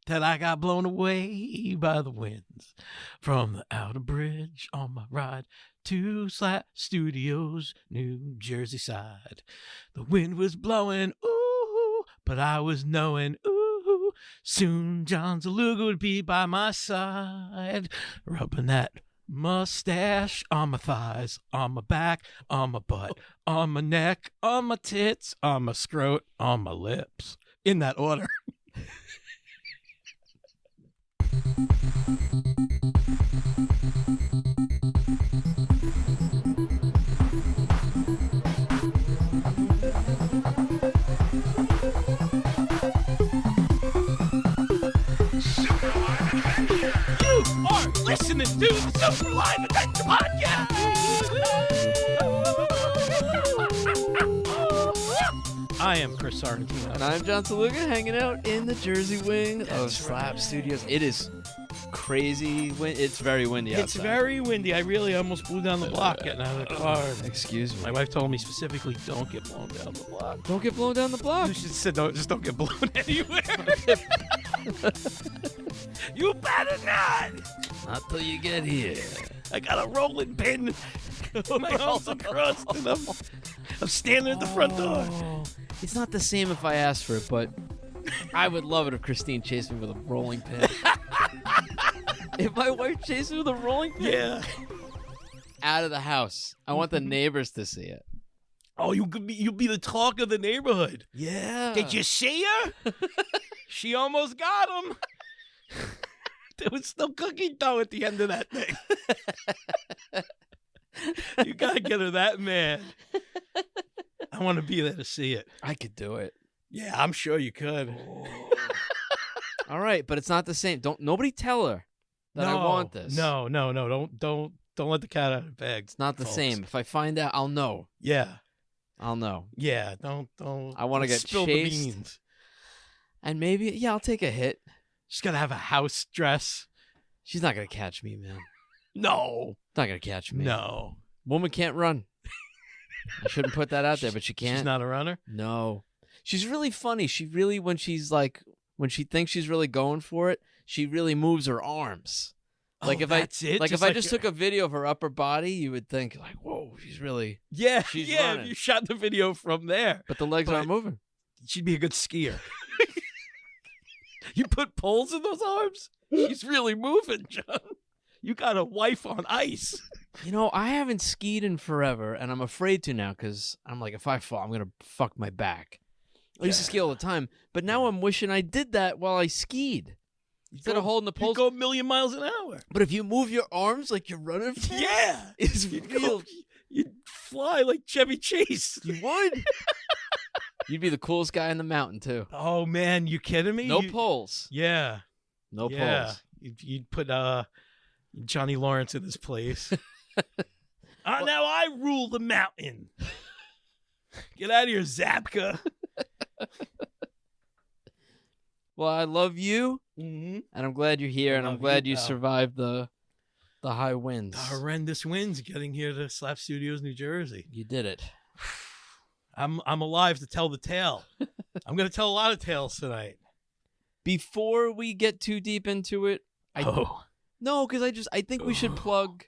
that I got blown away by the winds from the outer bridge on my ride to Slap Studios, New Jersey side. The wind was blowing, ooh, but I was knowing, ooh, soon John Zaluga would be by my side, rubbing that mustache on my thighs, on my back, on my butt, on my neck, on my tits, on my scrot, on my lips. In that order. Listening to the Super Live Adventure Podcast. I am Chris Sarantino. And I'm John Zaluga, hanging out in the Jersey wing of Slap Studios. It is crazy. It's very windy outside. It's very windy. I really almost blew down the block getting out of the car. Excuse me. My wife told me specifically, don't get blown down the block. Don't get blown down the block. She said, just don't get blown anywhere. You better not. Not till you get here. I got a rolling pin. My house across, and I'm standing at the front door. It's not the same if I asked for it, but I would love it if Christine chased me with a rolling pin. If my wife chased me with a rolling pin, yeah, out of the house. I want the neighbors to see it. Oh, you'll be the talk of the neighborhood. Yeah. Did you see her? She almost got him. There was still cookie dough at the end of that thing. You gotta get her that mad. I want to be there to see it. I could do it. Yeah, I'm sure you could. All right, but it's not the same. Nobody tell her that I want this. No. Don't let the cat out of the bag. It's not the folks. same. If I find out, I'll know. Yeah. I'll know. Yeah, don't. I want to get spill chased. the beans. And maybe, I'll take a hit. She's gotta have a house dress. She's not going to catch me, man. No. Not going to catch me. No. Woman can't run. I shouldn't put that out there, but she can't. She's not a runner? No. She's really funny. She really, when she thinks she's really going for it, she really moves her arms. Like if that's it? Like if I just took a video of her upper body, you would think like, whoa, she's really. Yeah, she's yeah. running. If you shot the video from there. But the legs aren't moving. She'd be a good skier. You put poles in those arms? She's really moving, John. You got a wife on ice. You know, I haven't skied in forever, and I'm afraid to now because I'm like, if I fall, I'm going to fuck my back. I used to ski all the time, but now I'm wishing I did that while I skied. Instead of holding the poles. You go a million miles an hour. But if you move your arms like you're running fast, yeah. It's real. You'd fly like Chevy Chase. You would. You'd be the coolest guy in the mountain, too. Oh, man. You kidding me? No poles. Yeah. No poles. You'd put Johnny Lawrence in his place. Now I rule the mountain. Get out of here, Zapka. Well, I love you, and I'm glad you're here, and I'm glad you survived the high winds. The horrendous winds getting here to Slap Studios, New Jersey. You did it. I'm alive to tell the tale. I'm going to tell a lot of tales tonight. Before we get too deep into it, no, because I think we should plug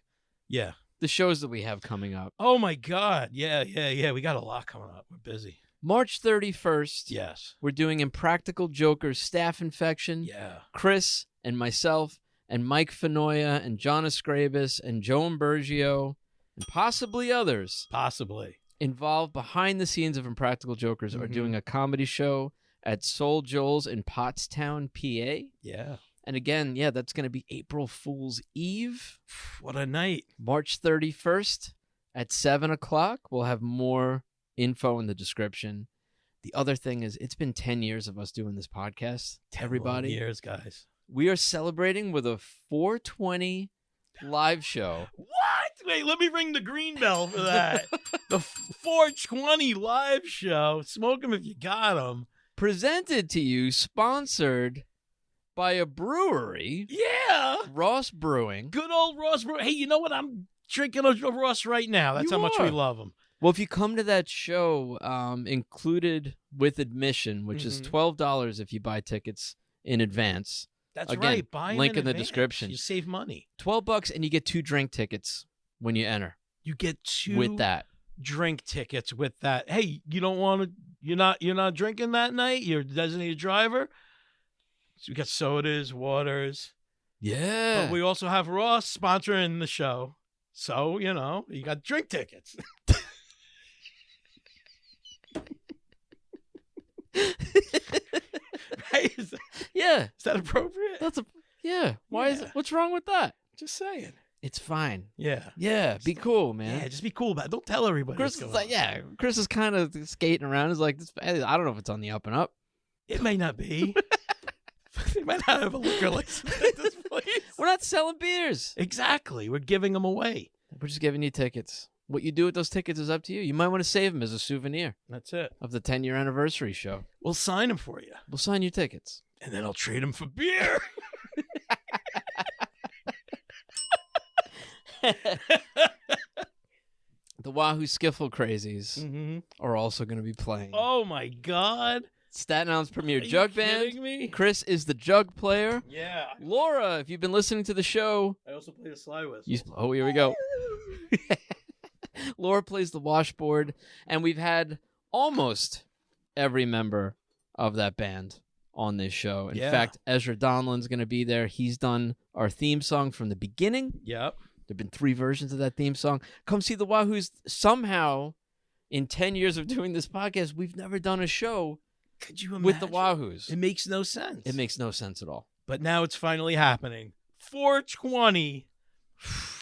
the shows that we have coming up. Oh my God. Yeah. We got a lot coming up. We're busy. March 31st. Yes. We're doing Impractical Jokers Staph Infection. Yeah. Chris and myself and Mike Fenoya and John Escrabus and Joan Bergio and possibly others. Possibly. Involved behind the scenes of Impractical Jokers are doing a comedy show at Soul Joel's in Pottstown, PA. Yeah. And again, that's going to be April Fool's Eve. What a night. March 31st at 7 o'clock. We'll have more info in the description. The other thing is, it's been 10 years of us doing this podcast. 10 Everybody. years, guys. We are celebrating with a 420 live show. What? Wait, let me ring the green bell for that. The 420 live show. Smoke them if you got them. Presented to you, sponsored by a brewery. Yeah. Ross Brewing. Good old Ross Brewing. Hey, you know what? I'm drinking a Ross right now. That's how much we love them. Well, if you come to that show, included with admission, which is $12 if you buy tickets in advance. That's Again, right. Buy 'em link in the advance. description. You save money. $12 and you get 2 drink tickets when you enter. You get 2 with that. drink tickets with that. Hey, you don't want to? You're not drinking that night. You're a designated driver. So we got sodas, waters. Yeah. But we also have Ross sponsoring the show. So, you got drink tickets. Right? Is that appropriate? Yeah. Why is it? What's wrong with that? Just saying. It's fine. Yeah. Yeah. Be cool, man. Yeah, just be cool about it. Don't tell everybody. Chris is like, Chris is kind of skating around. He's like, I don't know if it's on the up and up. It may not be. They might not have a liquor license at this place. We're not selling beers. Exactly. We're giving them away. We're just giving you tickets. What you do with those tickets is up to you. You might want to save them as a souvenir That's it. of the 10-year anniversary show. We'll sign them for you. We'll sign you tickets. And then I'll trade them for beer. The Wahoo Skiffle Crazies are also going to be playing. Oh, my God. Staten Island's premier Are you jug kidding band. me? Chris is the jug player. Yeah. Laura, if you've been listening to the show, I also play the slide whistle. oh, here we go. Laura plays the washboard, and we've had almost every member of that band on this show. In fact, Ezra Donlan's going to be there. He's done our theme song from the beginning. Yep. There have been 3 versions of that theme song. Come see the Wahoos. Somehow, in 10 years of doing this podcast, we've never done a show Could you imagine? with the Wahoos. It makes no sense. It makes no sense at all. But now it's finally happening. 420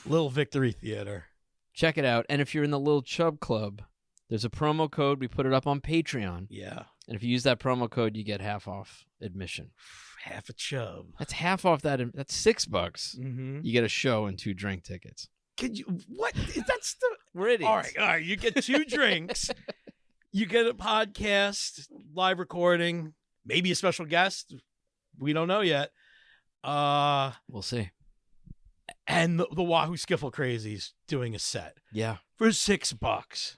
Little Victory Theater. Check it out. And if you're in the Little Chub Club, there's a promo code. We put it up on Patreon. Yeah. And if you use that promo code, you get half off admission. Half a chub. That's half off that. That's $6. Mm-hmm. You get a show and 2 drink tickets. Could you? What? That's the. We're idiots. All right. You get 2 drinks. You get a podcast, live recording, maybe a special guest. We don't know yet. We'll see. And the Wahoo Skiffle Crazies doing a set. Yeah. For $6.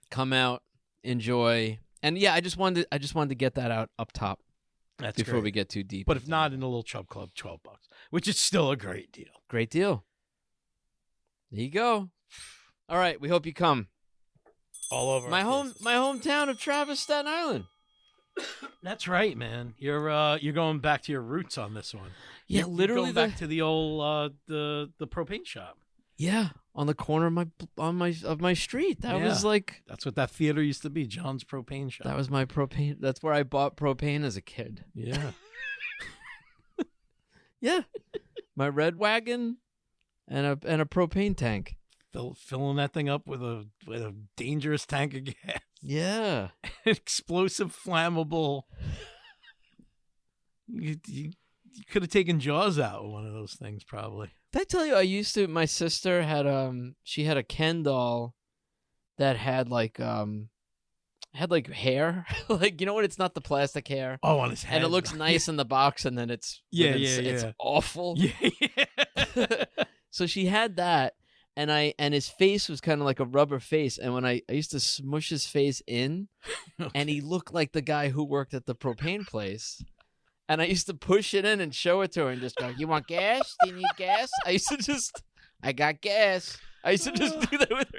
Come out, enjoy. And yeah, I just wanted to get that out up top. That's before great. we get too deep. But if not, in the Little Chub Club, $12, which is still a great deal. Great deal. There you go. All right, we hope you come. All over my hometown of Travis, Staten Island. That's right, man. You're going back to your roots on this one. Yeah, You're literally going back to the old the propane shop. Yeah, on the corner of my street. That was like that's what that theater used to be, John's Propane Shop. That was my propane. That's where I bought propane as a kid. Yeah. Yeah. My red wagon and a propane tank. Filling that thing up with a dangerous tank of gas. Yeah. Explosive, flammable. You could have taken Jaws out with one of those things, probably. Did I tell you my sister had she had a Ken doll that had like hair. Like, you know what, it's not the plastic hair. Oh, on his head. And it looks nice in the box and then it's it's awful. Yeah. So she had that and his face was kind of like a rubber face, and when I used to smush his face in and he looked like the guy who worked at the propane place. And I used to push it in and show it to her and just go, "You want gas? Do you need gas?" I got gas. I used to just do that with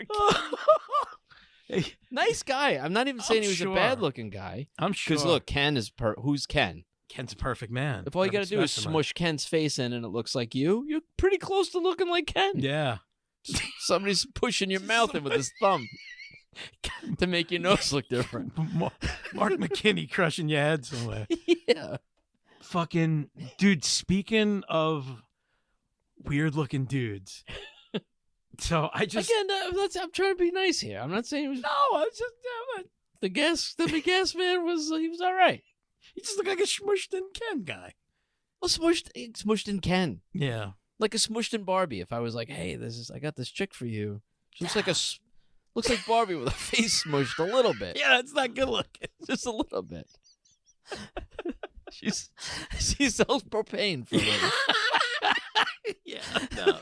her. Nice guy. I'm not even saying he was a bad-looking guy. I'm sure. Because look, Ken is who's Ken? Ken's a perfect man. If all you got to do is smush Ken's face in and it looks like you're pretty close to looking like Ken. Yeah. Somebody's pushing your mouth in with his thumb to make your nose look different. Mark McKinney crushing your head somewhere. Yeah. Fucking dude, speaking of weird looking dudes. So I just again, I'm trying to be nice here. I'm not saying it was the gas man was all right. He just looked like a smushed in Ken guy. Well, smushed in Ken. Yeah. Like a smushed in Barbie. If I was like, "Hey, I got this chick for you." She looks like Barbie with her face smushed a little bit. Yeah, it's not good looking. Just a little bit. She sells propane for a living. Yeah, no.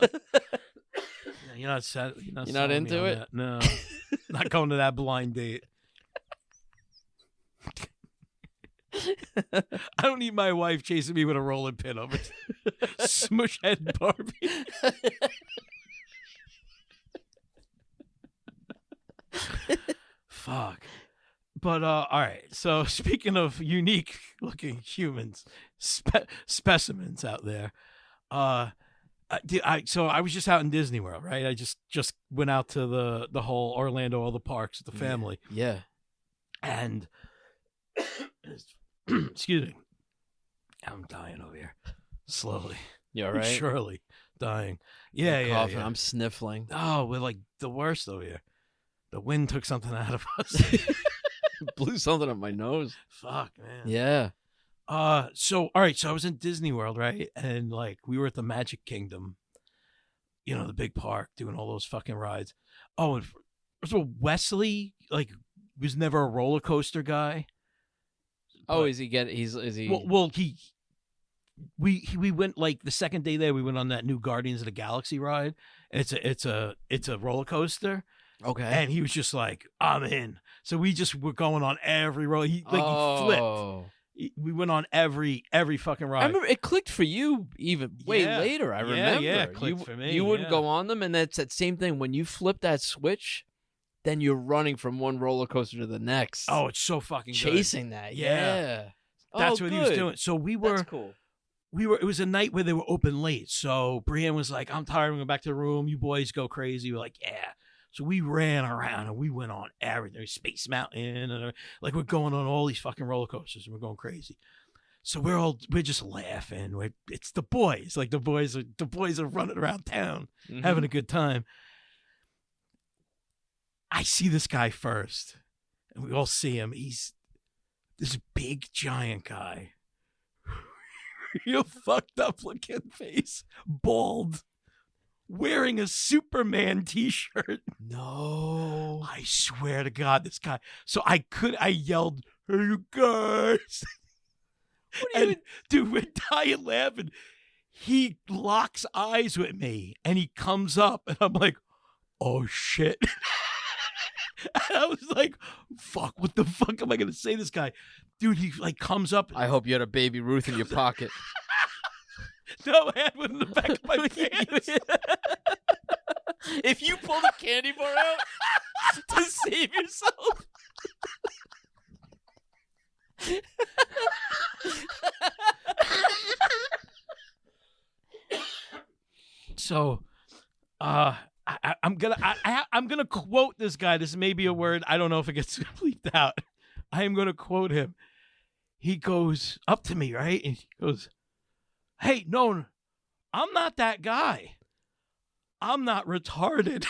You're not into it? That. No. Not going to that blind date. I don't need my wife chasing me with a rolling pin over smush head Barbie. Fuck. But all right. So speaking of unique looking humans, specimens out there, so I was just out in Disney World, right? I just went out to the whole Orlando, all the parks with the family. Yeah. And excuse me, I'm dying over here, slowly. You all right? Surely dying. Yeah, I'm yeah, coughing. yeah. I'm sniffling. Oh, we're like the worst over here. The wind took something out of us. Blew something up my nose. Fuck, man. Yeah. So all right, so I was in Disney World, right? And like we were at the Magic Kingdom, you know, the big park, doing all those fucking rides. Oh, and first of all, Wesley like was never a roller coaster guy. Oh, But- is he? Well, we went like the second day there. We went on that new Guardians of the Galaxy ride. It's a roller coaster, Okay. and he was just like, I'm in. So we just were going on every roller. He flipped. Oh. We went on every fucking ride. I remember it clicked for you even way Yeah. later. I Yeah, remember. yeah, it clicked for me, You wouldn't yeah. go on them, and that's that same thing. When you flip that switch, then you're running from one roller coaster to the next. Oh, it's so fucking good. chasing that. Yeah. Yeah. That's Oh, what he was good. doing. So That's cool. it was a night where they were open late. So Brienne was like, I'm tired. I'm going back to the room. You boys go crazy. We're like, yeah. So we ran around and we went on everything. Space Mountain. And like we're going on all these fucking roller coasters and we're going crazy. So we're just laughing. It's the boys. Like the boys are running around town having a good time. I see this guy first. And we all see him. He's this big giant guy. Real fucked up looking face. Bald. Wearing a Superman t-shirt. No. I swear to God, this guy. So I yelled, hey, you guys. And dude, we're dying laughing. He locks eyes with me and he comes up and I'm like, oh shit. And I was like, fuck, what the fuck am I going to say to this guy? Dude, he like comes up. I hope you had a Baby Ruth in your pocket. No, I had one in the back of my pants. If you pull the candy bar out to save yourself. So, I'm gonna quote this guy. This may be a word. I don't know if it gets bleeped out. I am gonna quote him. He goes up to me, right, and he goes, "Hey, no, I'm not that guy. I'm not retarded."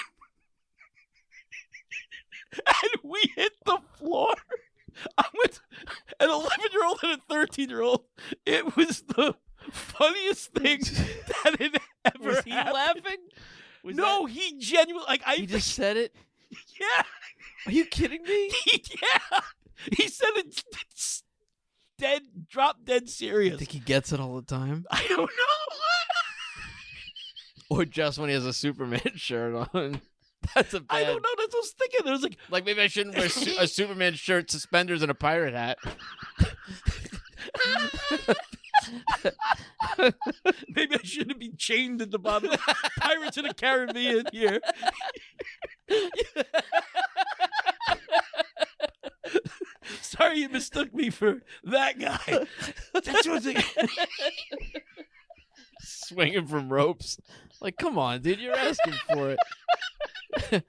And we hit the floor. I'm with an 11-year-old and a 13-year-old. It was the funniest thing that had ever Was he happened. laughing? No, he genuinely He just said it? yeah. Are you kidding me? Yeah. He said it's dead, drop dead I serious. think he gets it all the time. I don't know. Or just when he has a Superman shirt on. That's a bad... I don't know. That's what I was thinking. It was like, maybe I shouldn't wear a Superman shirt, suspenders, and a pirate hat. maybe I shouldn't be chained at the bottom of Pirates of the Caribbean here. Sorry you mistook me for that guy. That's what Swinging from ropes. Like, come on, dude. You're asking for it.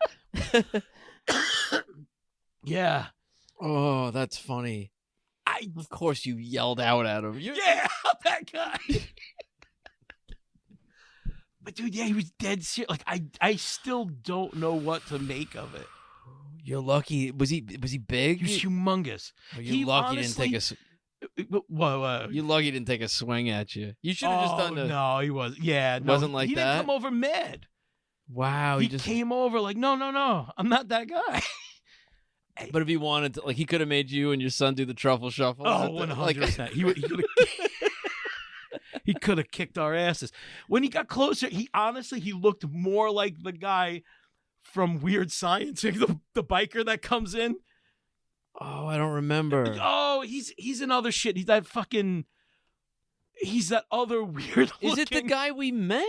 Yeah. Oh, that's funny. Of course you yelled out at him. Yeah, that guy. But dude, yeah, he was dead serious. Like I still don't know what to make of it. You're lucky. Was he big? He was humongous. Oh, you're he lucky honestly- he didn't take Whoa. You're lucky he didn't take a swing at you. You should have just done the... No, he was. Yeah, no, Wasn't like he that? didn't come over mad. Wow. He came over like, no, I'm not that guy. But if he wanted to, like, he could have made you and your son do the truffle shuffle. Oh, Like, 100%. He could have kicked our asses. When he got closer, he looked more like the guy from Weird Science, the biker that comes in. Oh, I don't remember. Oh, he's in other shit. He's that other weird. Is it the guy we met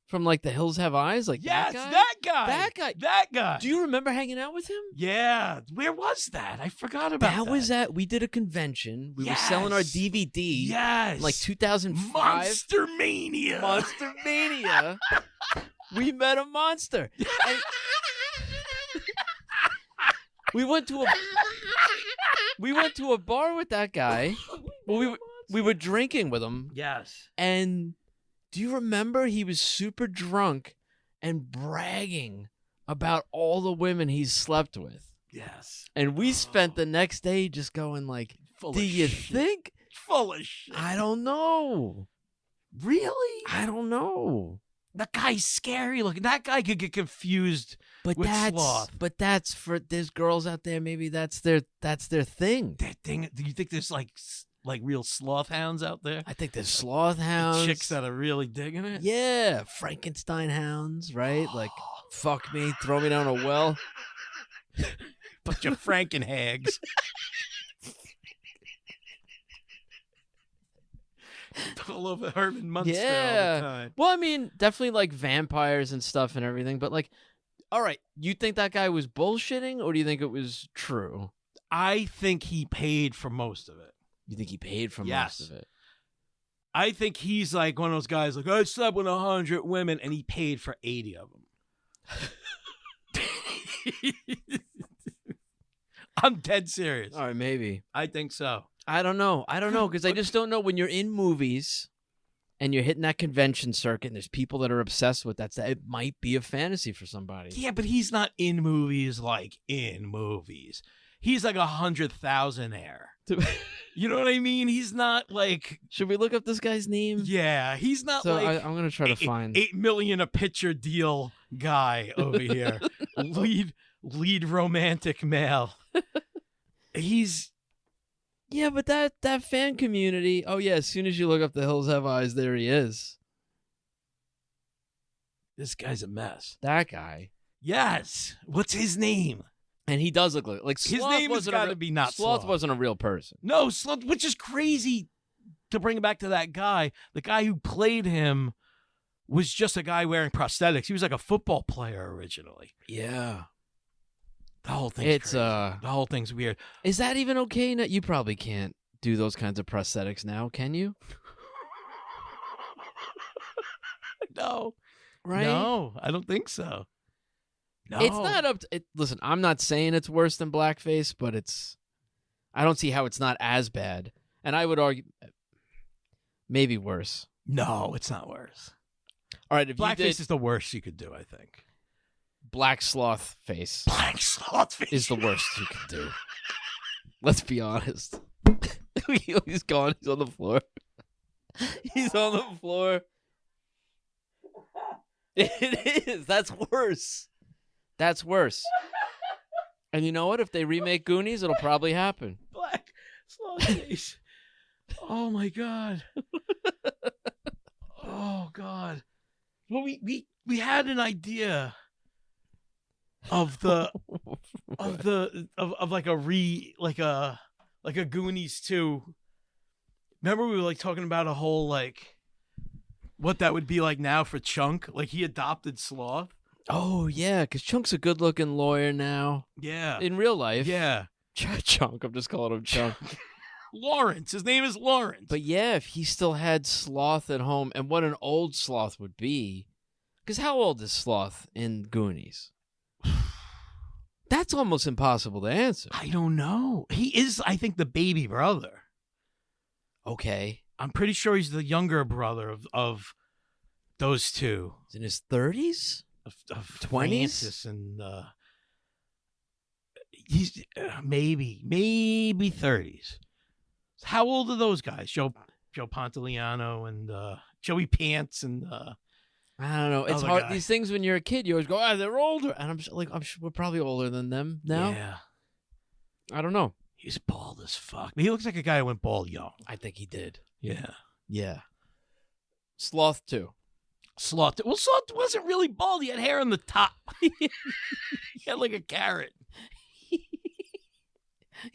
from like The Hills Have Eyes? Like yes, that guy? That guy. Do you remember hanging out with him? Yeah. Where was that? I forgot about that. That was at. We did a convention. We were selling our DVD. Yes. In like 2005. Monster Mania. Monster Mania. We met a monster. And we went to a bar with that guy. Well, we were drinking with him. Yes. And do you remember he was super drunk and bragging about all the women he's slept with? Yes. And we spent the next day just going like, do you think? Full of shit. I don't know. Really? I don't know. That guy's scary looking. That guy could get confused with Sloth. But that's for there's girls out there. Maybe that's their thing. That thing. Do you think there's like real sloth hounds out there? I think there's sloth hounds. Chicks that are really digging it. Yeah, Frankenstein hounds, right? Like, fuck me, throw me down a well. Bunch of Frankenhags. All over Herman Munster all the time. Well, I mean, definitely like vampires and stuff and everything. But like, all right, you think that guy was bullshitting, or do you think it was true? I think he paid for most of it. You think he paid for most of it? I think he's like one of those guys like, I slept with 100 women, and he paid for 80 of them. I'm dead serious. All right, maybe. I think so. I don't know, because I just don't know when you're in movies and you're hitting that convention circuit and there's people that are obsessed with that. It might be a fantasy for somebody. Yeah, but he's not in movies like in movies. He's like 100,000-aire. You know what I mean? He's not like... Should we look up this guy's name? Yeah, he's not like... I'm going to try to find... $8 million a picture deal guy over here. lead romantic male. He's... Yeah, but that fan community... Oh, yeah, as soon as you look up The Hills Have Eyes, there he is. This guy's a mess. That guy. Yes. What's his name? And he does look like his name has got to be not Sloth. Sloth wasn't a real person. No, Sloth, which is crazy to bring it back to that guy. The guy who played him was just a guy wearing prosthetics. He was like a football player originally. Yeah. The whole thing's crazy. The whole thing's weird. Is that even okay? No, you probably can't do those kinds of prosthetics now, can you? No. Right? No, I don't think so. No. It's not up to... Listen, I'm not saying it's worse than blackface, but it's... I don't see how it's not as bad. And I would argue... Maybe worse. No, it's not worse. All right, if blackface is the worst you could do, I think. Black sloth face. Black sloth face is the worst you could do. Let's be honest. He's gone. He's on the floor. He's on the floor. It is. That's worse. That's worse. And you know what? If they remake Goonies, it'll probably happen. Black sloth face. Oh my god. Oh god. Well, we had an idea of the of like a Goonies 2. Remember we were like talking about a whole like what that would be like now for Chunk? Like he adopted Sloth. Oh yeah, because Chunk's a good-looking lawyer now. Yeah. In real life. Yeah. Chunk. I'm just calling him Chunk. Lawrence. His name is Lawrence. But yeah, if he still had Sloth at home, and what an old Sloth would be. Because how old is Sloth in Goonies? That's almost impossible to answer. I don't know. He is, I think, the baby brother. Okay. I'm pretty sure he's the younger brother of those two. He's in his 30s? Of 20s? Francis and he's maybe 30s. How old are those guys? Joe Pantoliano and Joey Pants and I don't know. It's hard. Guy. These things when you're a kid, you always go, they're older, and I'm sure we're probably older than them now. Yeah. I don't know. He's bald as fuck. He looks like a guy who went bald young. I think he did. Yeah. Yeah. Sloth too. Sloth. Well, Sloth wasn't really bald. He had hair on the top. He had like a carrot.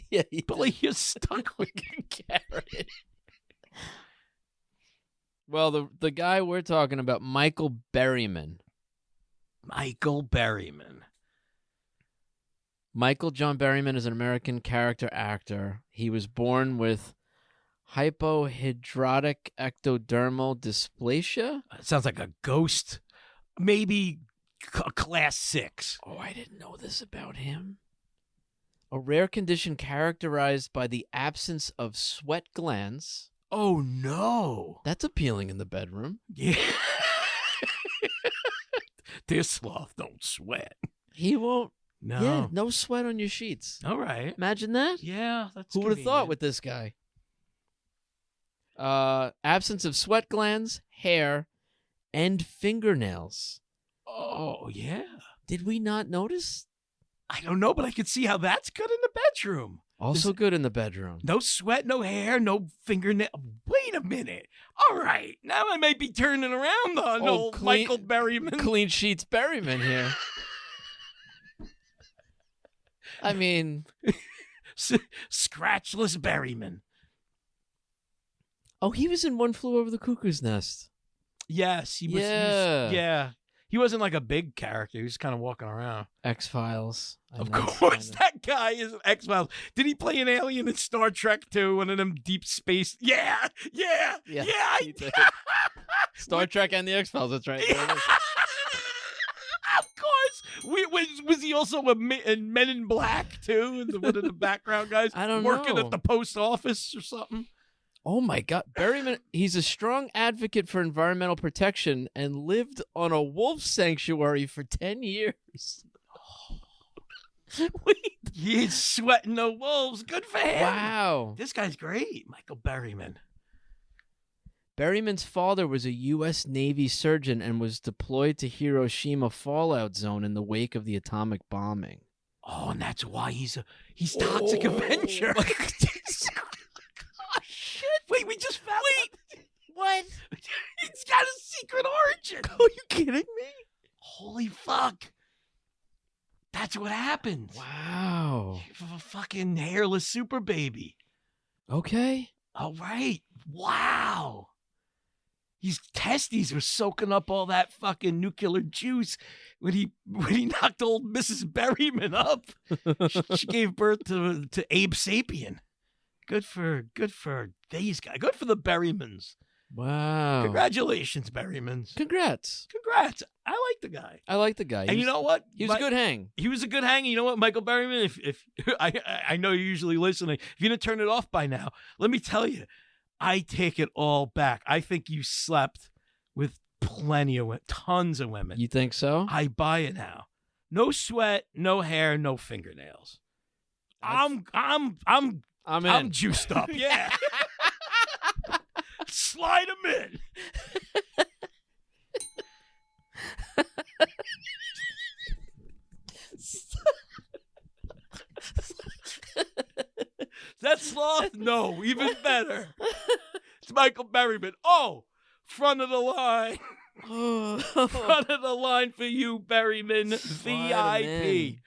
Yeah, he Billy, you're stuck with carrot. Well, the guy we're talking about, Michael Berryman. Michael Berryman. Michael John Berryman is an American character actor. He was born with hypohidrotic ectodermal dysplasia. Sounds like a ghost. Maybe class 6. Oh, I didn't know this about him. A rare condition characterized by the absence of sweat glands. Oh, no. That's appealing in the bedroom. Yeah. This sloth don't sweat. He won't. No. Yeah, no sweat on your sheets. All right. Imagine that. Yeah, that's Who would have thought convenient. with this guy? Absence of sweat glands, hair, and fingernails. Oh, yeah. Did we not notice? I don't know, but I could see how that's good in the bedroom. Also good in the bedroom. No sweat, no hair, no fingernail. Wait a minute. All right. Now I might be turning around on old Michael Berryman. Clean sheets Berryman here. I mean... Scratchless Berryman. Oh, he was in One Flew Over the Cuckoo's Nest. Yes, he was. Yeah. He wasn't like a big character. He was kind of walking around. X-Files. Of course, that guy is X-Files. Did he play an alien in Star Trek too? One of them deep space. Yeah. He did. Star Trek and the X-Files. That's right. Yeah. Of course. Was he also in Men in Black too? One of the background guys. I don't working know. at the post office or something. Oh my God, Berryman! He's a strong advocate for environmental protection and lived on a wolf sanctuary for 10 years. He's sweating the wolves. Good for him. Wow. This guy's great, Michael Berryman. Berryman's father was a U.S. Navy surgeon and was deployed to Hiroshima fallout zone in the wake of the atomic bombing. Oh, and that's why he's Toxic Avenger. Wait, we just found out. What? He's got a secret origin. Are you kidding me? Holy fuck. That's what happens. Wow. A fucking hairless super baby. Okay. All right. Wow. His testes were soaking up all that fucking nuclear juice when he knocked old Mrs. Berryman up. She gave birth to Abe Sapien. Good for these guys. Good for the Berrymans. Wow. Congratulations, Berrymans. Congrats. I like the guy. I like the guy. And you know what? He was a good hang. He was a good hang. You know what, Michael Berryman? If I know you're usually listening. If you didn't turn it off by now, let me tell you, I take it all back. I think you slept with tons of women. You think so? I buy it now. No sweat, no hair, no fingernails. I'm juiced up. Yeah. Slide them in. Is that Sloth? No, even better. It's Michael Berryman. Oh, front of the line. Front of the line for you, Berryman. VIP.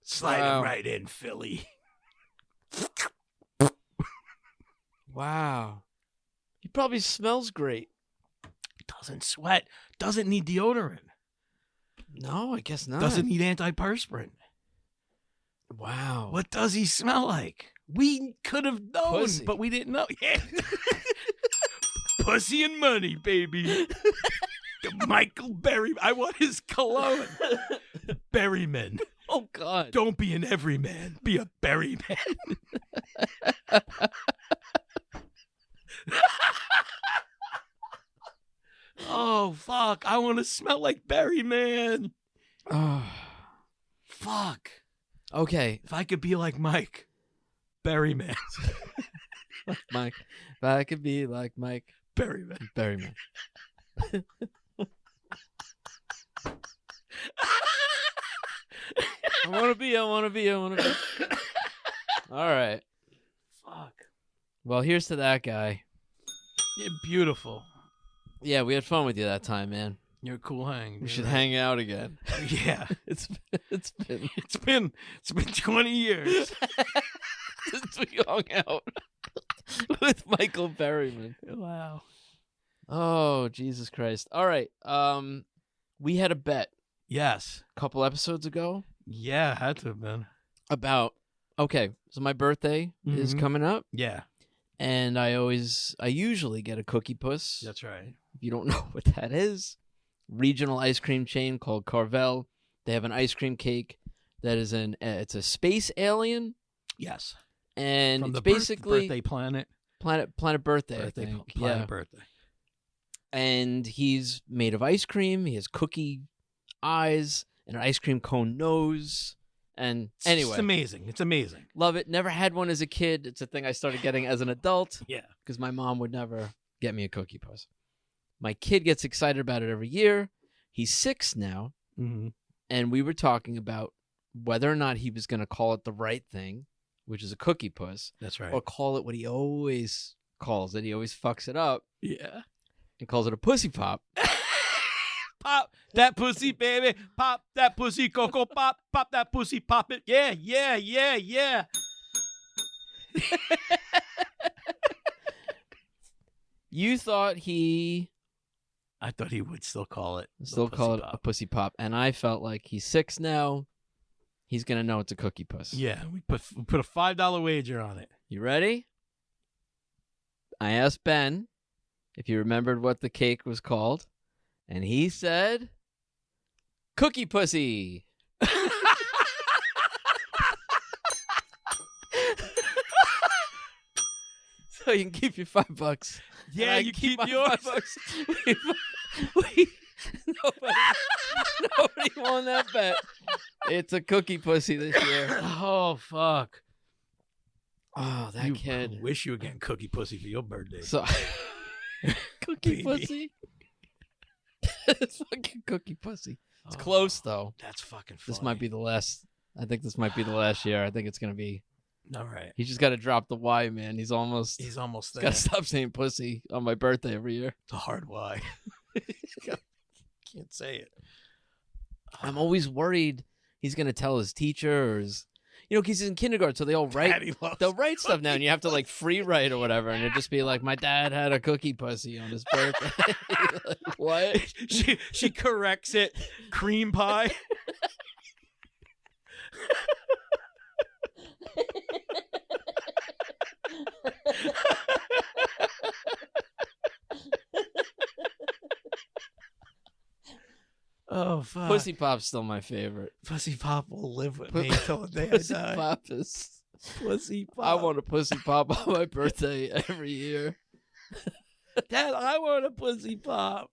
Slide him right in, Philly. Wow. He probably smells great. Doesn't sweat. Doesn't need deodorant. No, I guess not. Doesn't need antiperspirant. Wow. What does he smell like? We could have known, Pussy. but we didn't know. Yeah. Pussy and money, baby. Michael Berryman. I want his cologne. Berryman. Oh, God. Don't be an everyman. Be a Berryman. Oh, fuck. I want to smell like Berryman. Oh. Fuck. Okay. If I could be like Mike. Berryman. Mike. If I could be like Mike. Berryman. Berryman. I want to be. All right. Fuck. Well, here's to that guy. Yeah, beautiful. Yeah, we had fun with you that time, man. You're a cool hang. We You're should right. hang out again. Yeah. It's been It's been 20 years. since we hung out with Michael Berryman. Wow. Oh, Jesus Christ. All right. We had a bet Yes. a couple episodes ago Yeah, had to have been. about, okay, so my birthday is Mhm. coming up, Yeah, and I usually get a Cookie Puss. that's right. If you don't know what that is, regional ice cream chain called Carvel. They have an ice cream cake that is it's a space alien, Yes. and From it's the basically birthday planet. Planet Birthday, I think. Planet birthday. And he's made of ice cream. He has cookie eyes and an ice cream cone nose. And anyway, It's amazing. It's amazing. love it. Never had one as a kid. It's a thing I started getting as an adult Yeah. because my mom would never get me a Cookie Puss. My kid gets excited about it every year. He's 6 now, Mm-hmm. and we were talking about whether or not he was going to call it the right thing, which is a Cookie Puss, That's right. or call it what he always calls it. He always fucks it up Yeah. and calls it a Pussy Pop. Pop that pussy, baby. Pop that pussy, Coco. Pop that pussy. Pop it. Yeah, yeah, yeah, yeah. You thought he I thought he would still call it. the still call pussy it a pop. Pussy Pop, and I felt like he's 6 now. He's going to know it's a Cookie Puss. Yeah, we put a $5 wager on it. You ready? I asked Ben if he remembered what the cake was called, and he said, Cookie Pussy. So you can keep your $5. Yeah, And I you keep my yours. $5. Nobody won that bet. It's a Cookie Pussy this year. Oh fuck! Oh, that you kid. wish you were getting cookie pussy for your birthday. So, Cookie Baby. Pussy. It's fucking Cookie Pussy. It's Oh, close though. That's fucking funny. This might be the last. I think this might be the last year. I think it's gonna be. all right. He's just got to drop the Y, man. He's almost. He's almost there. Got to stop saying pussy on my birthday every year. It's a hard why. Can't say it. I'm always worried he's gonna tell his teacher or his, because he's in kindergarten, so they all write. Daddy loves They'll write stuff now, and you have to like free write or whatever, and it'd just be like, "My dad had a cookie pussy on his birthday." Like, what? she corrects it. Cream pie. Oh fuck! Pussy Pop's still my favorite. Pussy Pop will live with Pu- me until the day I Pussy die. Pop is. Pussy Pop. I want a Pussy Pop on my birthday every year. Dad, I want a Pussy Pop.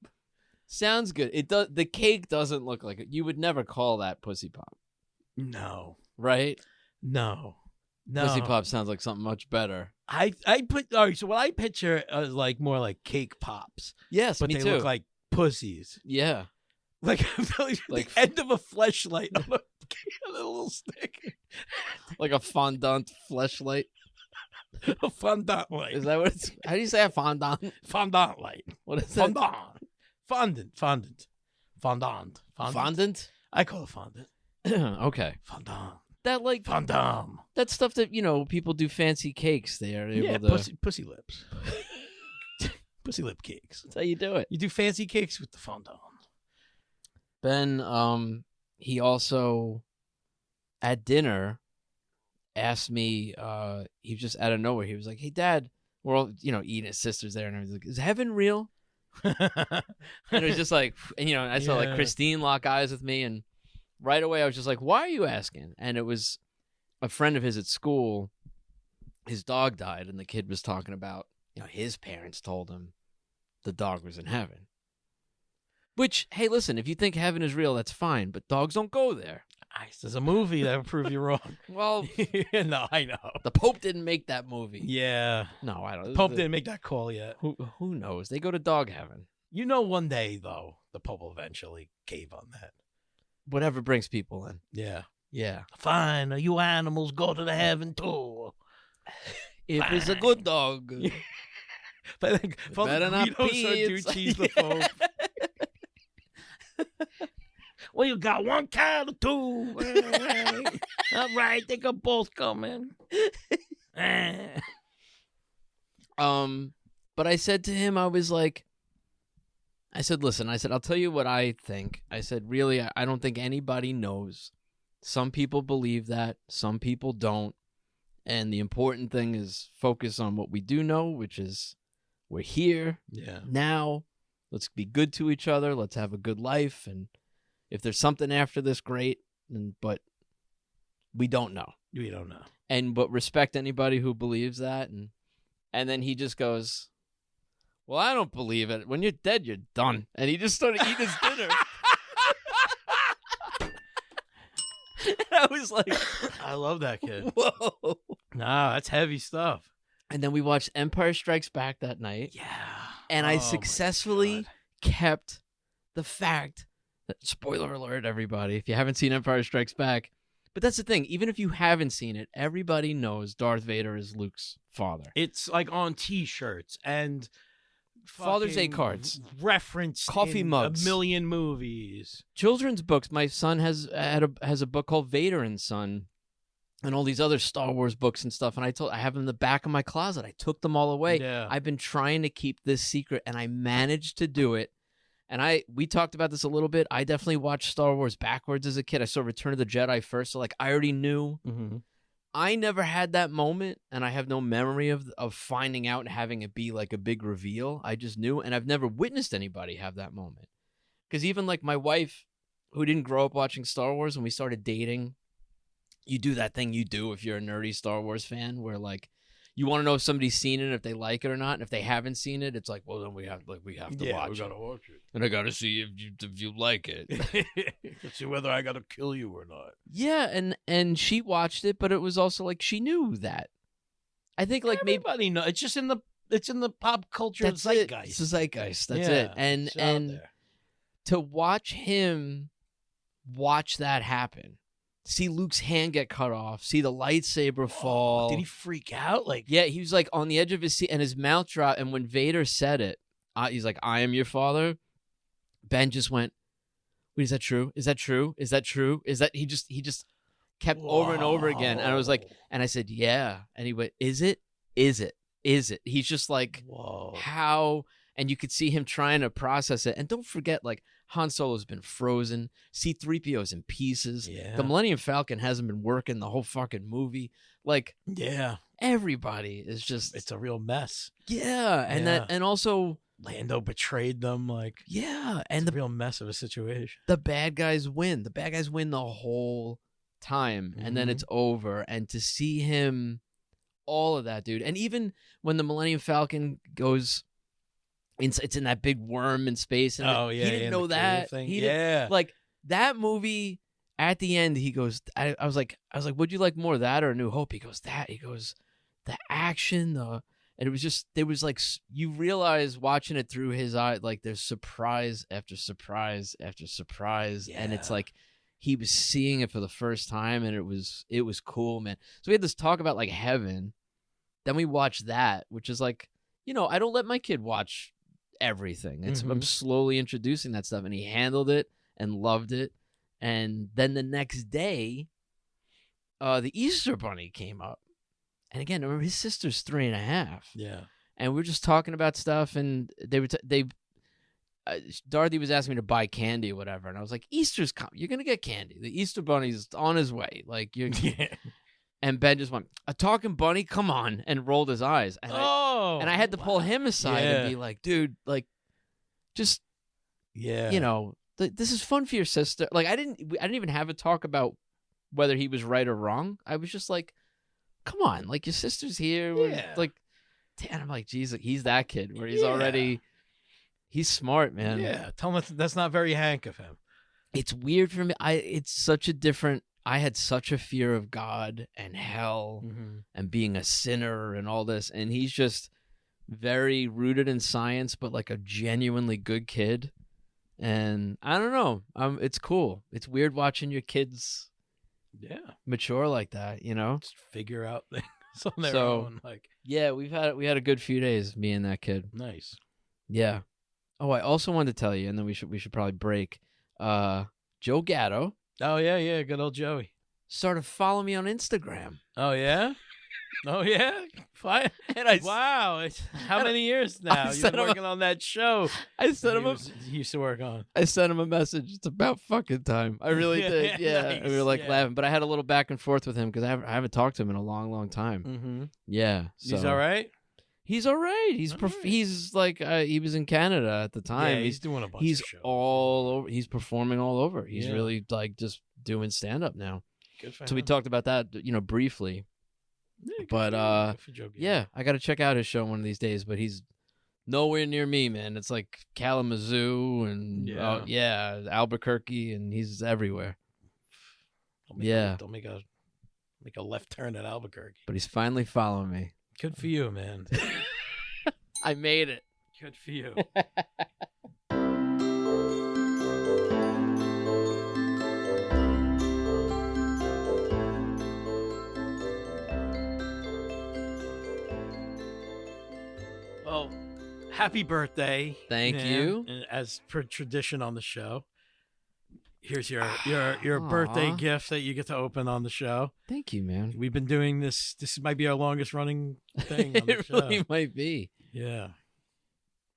Sounds good. It does. The cake doesn't look like it. You would never call that Pussy Pop, No, right? no. Pussy Pop sounds like something much better. I put all right. So what I picture is like more like cake pops, Yes, but me they too. look like pussies, Yeah. like Like- the end of a fleshlight on a little stick, Like a fondant fleshlight. a fondant light. Is that what it's? How do you say a fondant? Fondant light? What is that? Fondant. Fondant? I call it fondant. Okay. Fondant. That like Fondant. that stuff that people do fancy cakes. They are able Yeah, to. pussy lips. Pussy lip cakes. That's how you do it. You do fancy cakes with the fondant. Ben, he also at dinner asked me. He was just out of nowhere. He was like, "Hey, Dad, we're all eating. His sister's there, and I was like, is heaven real?" And it was just like, and I saw like Yeah. Christine lock eyes with me, and right away I was just like, "Why are you asking?" And it was a friend of his at school. His dog died, and the kid was talking about his parents told him the dog was in heaven. Which, hey, listen, if you think heaven is real, that's fine, but dogs don't go there. There's a movie that will prove you wrong. Well, No, I know. the Pope didn't make that movie. Yeah. No, I don't. Pope didn't make that call yet. Who knows? They go to dog heaven. One day, though, the Pope will eventually cave on that. Whatever brings people in. Yeah. Yeah. Fine. You animals go to the heaven, too. If it's a good dog. But I think Better not Guido pee Sarducci's the inside. Pope. We got one kind of two. All right, they could both come in. But I said to him, I said, listen, I'll tell you what I think. I said, really, I don't think anybody knows. Some people believe that, some people don't. And the important thing is focus on what we do know, which is we're here now. Let's be good to each other. Let's have a good life. And if there's something after this, great. But we don't know. We don't know. But respect anybody who believes that. And then he just goes, well, I don't believe it. When you're dead, you're done. And he just started eating his dinner. And I was like, I love that kid. Whoa. Nah, that's heavy stuff. And then we watched Empire Strikes Back that night. Yeah. And I successfully kept the fact that, spoiler alert, everybody, if you haven't seen Empire Strikes Back, but that's the thing. Even if you haven't seen it, everybody knows Darth Vader is Luke's father. It's like on T-shirts and Father's Day cards, referenced coffee in mugs, a million movies, children's books. My son has a book called Vader and Son, and all these other Star Wars books and stuff. And I have them in the back of my closet. I took them all away. Yeah. I've been trying to keep this secret, and I managed to do it. And we talked about this a little bit. I definitely watched Star Wars backwards as a kid. I saw Return of the Jedi first, so like I already knew. Mm-hmm. I never had that moment, and I have no memory of finding out and having it be like a big reveal. I just knew, and I've never witnessed anybody have that moment. Because even like my wife, who didn't grow up watching Star Wars, when we started dating, you do that thing you do if you're a nerdy Star Wars fan, where like you want to know if somebody's seen it, if they like it or not. And if they haven't seen it, it's like, well, then we have to watch we it. gotta watch it, And I gotta see if you like it. see whether I gotta kill you or not. Yeah, and she watched it, but it was also like she knew that. I think like everybody knows. It's just in the pop culture zeitgeist. It's the zeitgeist. That's it. And to watch him watch that happen. See Luke's hand get cut off. See the lightsaber fall. Did he freak out? Like, yeah, he was like on the edge of his seat, and his mouth dropped. And when Vader said it, he's like, "I am your father." Ben just went, "Wait, is that true? Is that true? Is that true? Is that?" He just kept over and over again. And I was like, and I said, "Yeah." And he went, "Is it? Is it? Is it?" He's just like, whoa, how? And you could see him trying to process it. And don't forget, like, Han Solo's been frozen. C-3PO's in pieces. Yeah. The Millennium Falcon hasn't been working the whole fucking movie. Like, yeah, everybody is just... It's a real mess. Yeah. And also... Lando betrayed them. Like, yeah. And it's a real mess of a situation. The bad guys win. The bad guys win the whole time. And then it's over. And to see him... All of that, dude. And even when the Millennium Falcon goes... It's in that big worm in space. And he didn't know that. He didn't, like that movie at the end, he goes, I was like, would you like more of that or A New Hope? He goes, that. He goes, the action, and it was just, there was like, you realize watching it through his eye, like there's surprise after surprise after surprise. Yeah. And it's like, he was seeing it for the first time, and it was cool, man. So we had this talk about like heaven. Then we watched that, which is like, I don't let my kid watch everything. I'm slowly introducing that stuff, and he handled it and loved it. And then the next day, the Easter Bunny came up, and again, remember his sister's 3.5. Yeah, and we were just talking about stuff, and Dorothy was asking me to buy candy or whatever, and I was like, Easter's coming. You're gonna get candy. The Easter Bunny's on his way. Like you're. Yeah. And Ben just went, "A talking bunny? Come on," and rolled his eyes. And I had to pull him aside and be like, "Dude, like, just, this is fun for your sister." Like, I didn't even have a talk about whether he was right or wrong. I was just like, "Come on, like your sister's here." Yeah. Like, and I'm like, "Geez, he's that kid where he's already, he's smart, man." Yeah, tell him that's not very Hank of him. It's weird for me. It's such a different. I had such a fear of God and hell and being a sinner and all this. And he's just very rooted in science, but like a genuinely good kid. And I don't know. It's cool. It's weird watching your kids mature like that, Just figure out things on their own. Like, yeah, we had a good few days, me and that kid. Nice. Yeah. Oh, I also wanted to tell you, and then we should probably break. Joe Gatto, Oh yeah, good old Joey. started following me on Instagram. Oh yeah. Oh yeah. Fine. And I Wow. How many years now? You've sent been him a- working on that show. I sent him He used to work on. I sent him a message. It's about fucking time. I really did. Yeah. Nice, And we were like yeah. laughing, but I had a little back and forth with him because I haven't talked to him in a long, long time. Mm-hmm. Yeah. So. He's all right. He's all right. He's All right. He's like he was in Canada at the time. Yeah, he's doing a bunch He's of shows. all over. He's performing all over. He's Yeah. really like just doing stand up now. Good for So we him. talked about that, briefly. Yeah, good but, for him. Good for Joe Gatto. Yeah, I got to check out his show one of these days. But he's nowhere near me, man. It's like Kalamazoo and Albuquerque, and he's everywhere. Don't make a left turn at Albuquerque. But he's finally following me. Good for you, man. I made it. Good for you. Well, happy birthday. Thank man. you. And as per tradition on the show, here's your birthday Aw. gift that you get to open on the show. Thank you, man. We've been doing this. This might be our longest running thing on the It show. really might be. Yeah.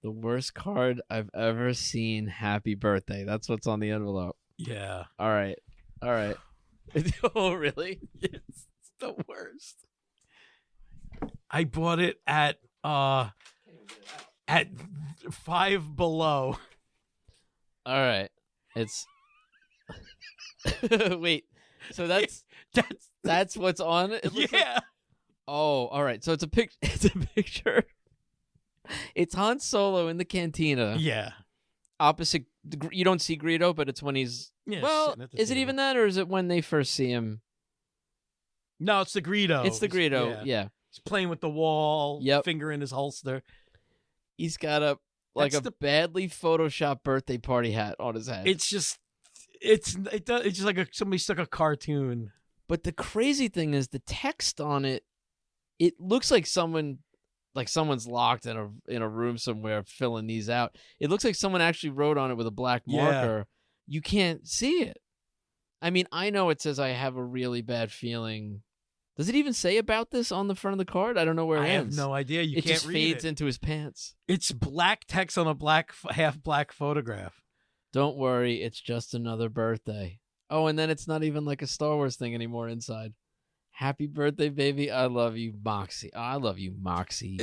The worst card I've ever seen. Happy birthday. That's what's on the envelope. Yeah. All right. Oh, really? It's the worst. I bought it at Five Below. All right. It's wait. So that's what's on it. It looks like- Yeah. Oh, all right. So it's a picture. It's Han Solo in the cantina. Yeah. Opposite. You don't see Greedo, but it's when he's. Yeah, Well, sitting at the is it table. even that, or is it when they first see him? No, it's the Greedo. It's the Greedo. Yeah. Yeah. He's playing with the wall. Yep. Finger in his holster. He's got a That's badly photoshopped birthday party hat on his head. It's just. It's just like somebody stuck a cartoon. But the crazy thing is the text on it. It looks like someone's locked in a room somewhere filling these out. It looks like someone actually wrote on it with a black marker. You can't see it. I mean, I know it says I have a really bad feeling. Does it even say about this on the front of the card? I don't know where it I have ends. no idea. You it can't just read fades it. into his pants. It's black text on a half black photograph. Don't worry, it's just another birthday. Oh, and then it's not even like a Star Wars thing anymore inside. Happy birthday, baby. I love you, Moxie. Oh, I love you, Moxie.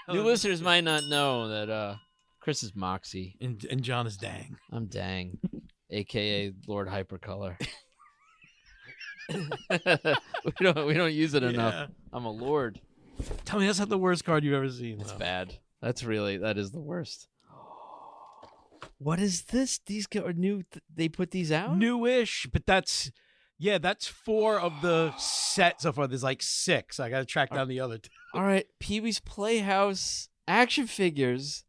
New listeners might not know that Chris is Moxie. And John is Dang. I'm Dang, a.k.a. Lord Hypercolor. we don't use it enough. Yeah. I'm a lord. Tell me, that's not the worst card you've ever seen. It's though. bad. That is the worst. What is this? These are new. They put these out? Newish, but that's 4 of the set so far. There's like 6. I got to track down the other 2. All right. Pee-wee's Playhouse action figures.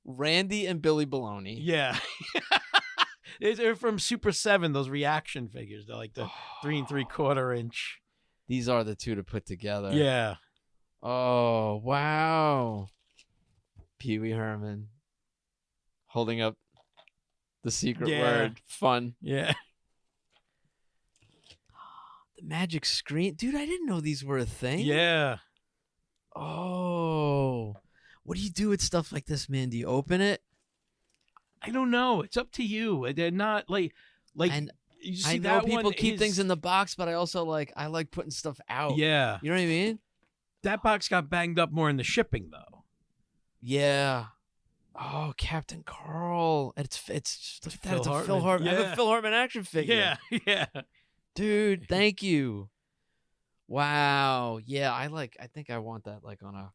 Randy and Billy Baloney. Yeah. They're from Super 7, those reaction figures. They're like the 3 3/4 inch. These are the 2 to put together. Yeah. Oh, wow. Pee-wee Herman. Holding up the secret word. Fun. Yeah. The magic screen. Dude, I didn't know these were a thing. Yeah. Oh. What do you do with stuff like this, man? Do you open it? I don't know. It's up to you. They're not like And you see I know that people one keep is- things in the box, but I also like putting stuff out. Yeah. You know what I mean? That box got banged up more in the shipping though. Yeah. Oh, Captain Carl. It's a Phil Hartman. Hartman. I have Yeah. a Phil Hartman action figure. Yeah. Dude, thank you. Wow. Yeah, I think I want that like on a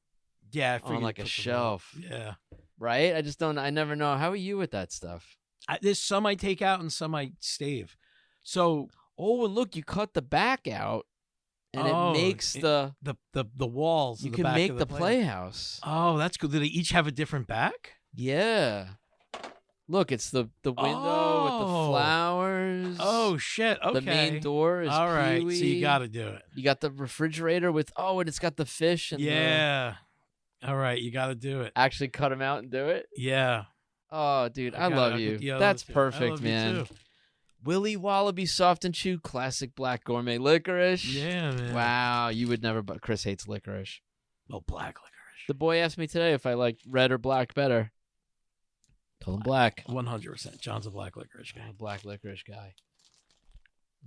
Yeah. I figured on like you'd a put them shelf. up. Yeah. Right? I never know. How are you with that stuff? There's some I take out and some I stave. So Oh, and look, you cut the back out and Oh, it makes the the walls. you in the can back make of the play- playhouse. Oh, that's cool. Do they each have a different back? Yeah. Look, it's the window with the Oh. flowers. Oh shit. Okay. The main door is All right. Pee-wee. So you got to do it. You got the refrigerator with and it's got the fish and Yeah. All right. You got to do it. actually cut them out and do it. Yeah. Oh, dude, I got it. love I'll you. get the other That's two. I perfect, love you man. too. Willy Wallaby Soft and Chew Classic Black Gourmet Licorice. Yeah, man. Wow, you would never, but Chris hates licorice. Oh, black licorice. The boy asked me today if I liked red or black better. Told him black. 100%. John's a black licorice guy. I'm a black licorice guy.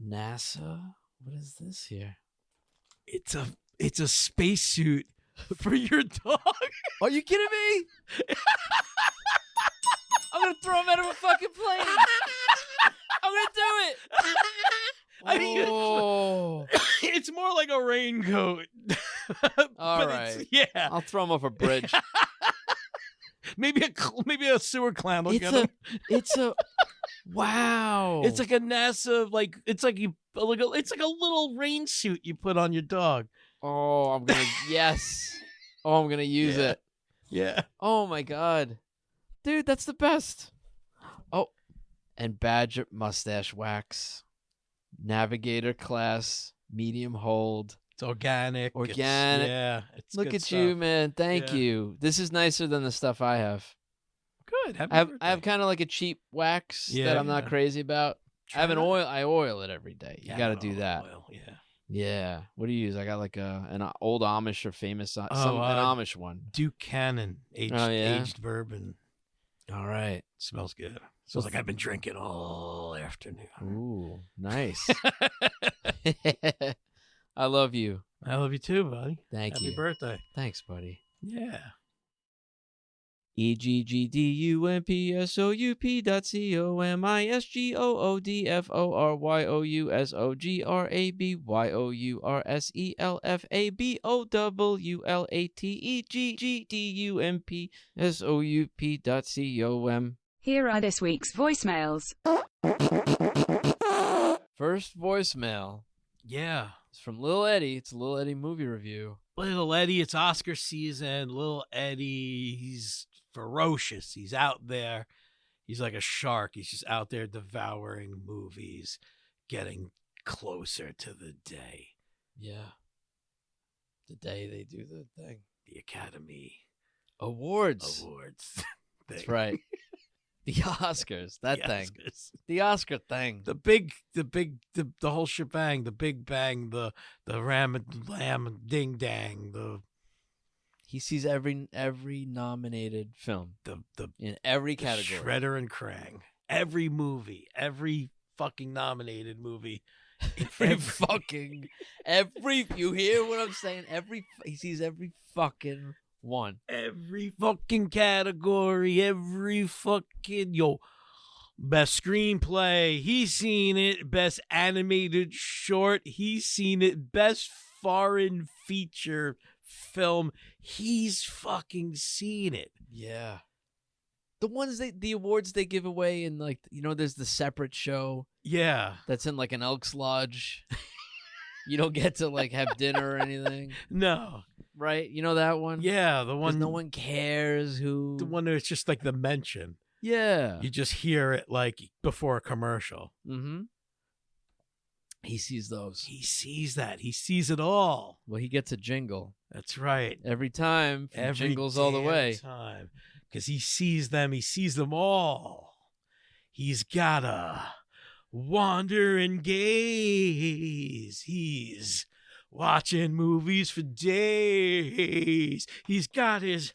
NASA? What is this here? It's a spacesuit for your dog. Are you kidding me? I'm going to throw him out of a fucking plane. I'm going to do it. I mean, Oh. it's more like a raincoat. All right. Yeah. I'll throw him off a bridge. Maybe a sewer clown will get him. It's a wow. It's like a NASA, it's like a little rain suit you put on your dog. Oh, I'm gonna yes. Oh, I'm gonna use it. Yeah. Oh my god, dude, that's the best. Oh, and badger mustache wax, navigator class, medium hold. It's organic. It's Look good at stuff. you, man. Thank Yeah. you. This is nicer than the stuff I have. Good. Happy I have birthday. kind of like a cheap wax Yeah, that I'm not yeah. crazy about. I have an Try oil. I oil it every day. You Yeah, got to do that. oil, yeah. Yeah. What do you use? I got like an old Amish or famous an Oh, Amish one. Duke Cannon aged bourbon. All right. Smells good. Smells like I've been drinking all afternoon. Ooh, nice. I love you. I love you too, buddy. Thank you. Happy birthday. Thanks, buddy. Yeah. EGGDUMPSOUPDATSIOMYSGRABYOUSOGRABYOUSOUP.com. Here are this week's voicemails. First voicemail Yeah. is from Lil Eddie. It's a Lil Eddie movie review. Little Eddie, it's Oscar season. Little Eddie, he's ferocious. He's out there. He's like a shark. He's just out there devouring movies, getting closer to the day. Yeah. The day they do the thing. The Academy Awards. Awards. That's right. The Oscars. That The thing. Oscars. The Oscar thing. The whole shebang, the big bang, the ram ding dang, He sees every nominated film the in every category. Shredder and Krang. Every movie, every fucking nominated movie. Every you hear what I'm saying? He sees every fucking one. Every fucking category, every fucking best screenplay, he's seen it. Best animated short, he's seen it. Best foreign feature film, he's fucking seen it. Yeah. The awards they give away in there's the separate show Yeah. that's in like an Elks Lodge. You don't get to have dinner or anything. No. Right? You know that one? Yeah, the 'Cause one no one cares who. the one that's just like the mention. Yeah. You just hear it before a commercial. Mm-hmm. He sees those. He sees that. He sees it all. Well, he gets a jingle That's right. every time. From Every jingles all the damn way. time. Because he sees them. He sees them all. He's got a wandering gaze. He's watching movies for days. He's got his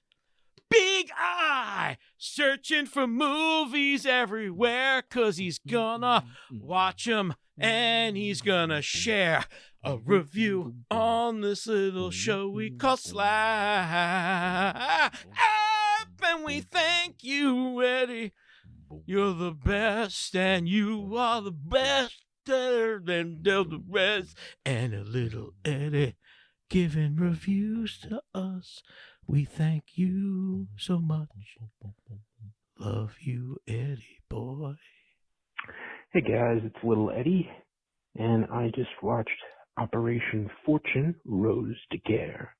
big eye searching for movies everywhere. Because he's gonna watch them and he's gonna share a review on this little show we call Slap. And we thank you, Eddie. You're the best, and you are the best than the rest. And a little Eddie giving reviews to us. We thank you so much. Love you, Eddie boy. Hey guys, it's Little Eddie, and I just watched Operation Fortune Rose de Guerre.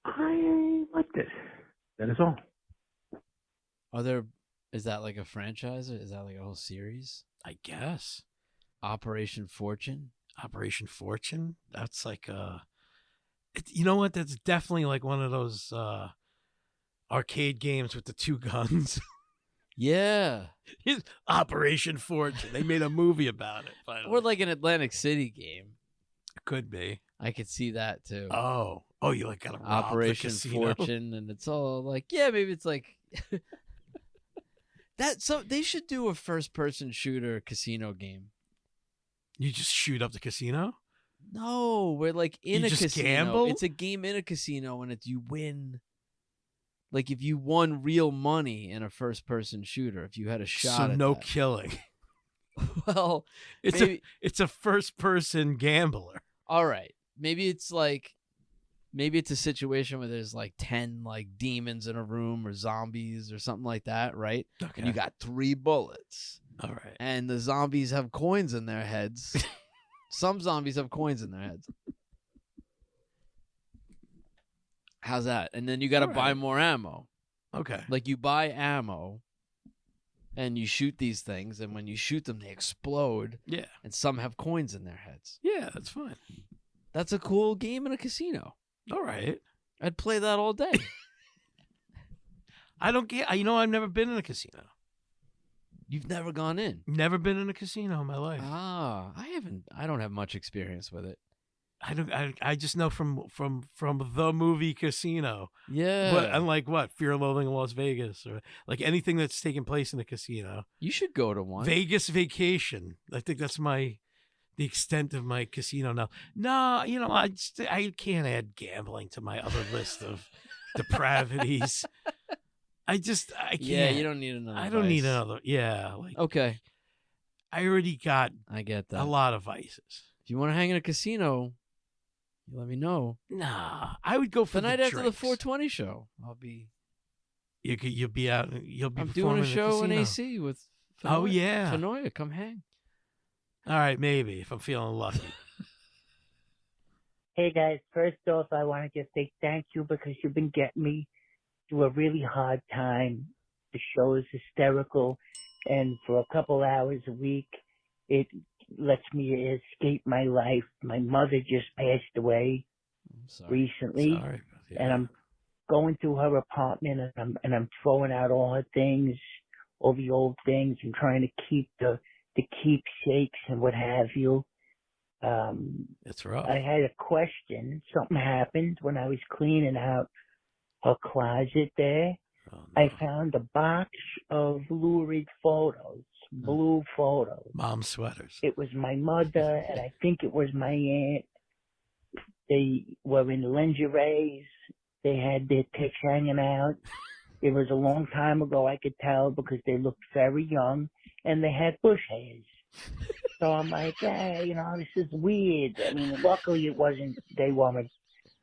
I liked it. That is all. Is that like a franchise? Or is that like a whole series? I guess. Operation Fortune? Operation Fortune? That's like you know what? That's definitely like one of those arcade games with the two guns. Yeah. Operation Fortune. They made a movie about it. Finally. Or like an Atlantic City game. Could be. I could see that too. Oh, you like got to rob Operation the casino? Fortune, and it's all like, yeah, maybe it's like that. So they should do a first-person shooter casino game. You just shoot up the casino? No, we're like in You a just casino. gamble? It's a game in a casino, and it's you win. Like if you won real money in a first-person shooter, if you had a shot. So at no that. killing. Well, It's maybe, it's a first-person gambler. all right. Maybe it's a situation where there's like 10 like demons in a room or zombies or something like that, right? Okay. And you got 3 bullets. All right. And the zombies have coins in their heads. Some zombies have coins in their heads. How's that? And then you got to buy more ammo. Okay. Like you buy ammo and you shoot these things, and when you shoot them, they explode. Yeah. And some have coins in their heads. Yeah, that's fine. That's a cool game in a casino. All right. I'd play that all day. I don't get. I've never been in a casino. You've never gone in? Never been in a casino in my life. Ah, I haven't. I don't have much experience with it. I don't. I just know from the movie Casino. Yeah. But unlike what Fear and Loathing in Las Vegas or like anything that's taking place in a casino. You should go to one. Vegas Vacation. I think that's the extent of my casino now. No, I can't add gambling to my other list of depravities. I can't. Yeah, you don't need another. I don't need another. Yeah, like Okay, I already got I get that. a lot of vices. If you want to hang in a casino, you let me know. Nah, I would go for The night the after the drinks. 420 show, I'll be. You'll be out. You'll be. I'm doing a performing show in casino. AC with. Oh, yeah. Fenoya, come hang. All right, maybe if I'm feeling lucky. Hey guys, first off, I want to just say thank you because you've been getting me through a really hard time. The show is hysterical, and for a couple hours a week, it lets me escape my life. My mother just passed away I'm sorry. recently, Sorry. Yeah. and I'm going through her apartment, and I'm throwing out all her things, all the old things, and trying to keep the keepsakes and what have you. It's rough. I had a question. Something happened when I was cleaning out her closet there. Oh, no. I found a box of lurid photos, blue photos. Mom sweaters. It was my mother, and I think it was my aunt. They were in lingeries. They had their tits hanging out. It was a long time ago, I could tell, because they looked very young, and they had bush hairs. So I'm like, hey, this is weird. I mean, luckily it wasn't, they weren't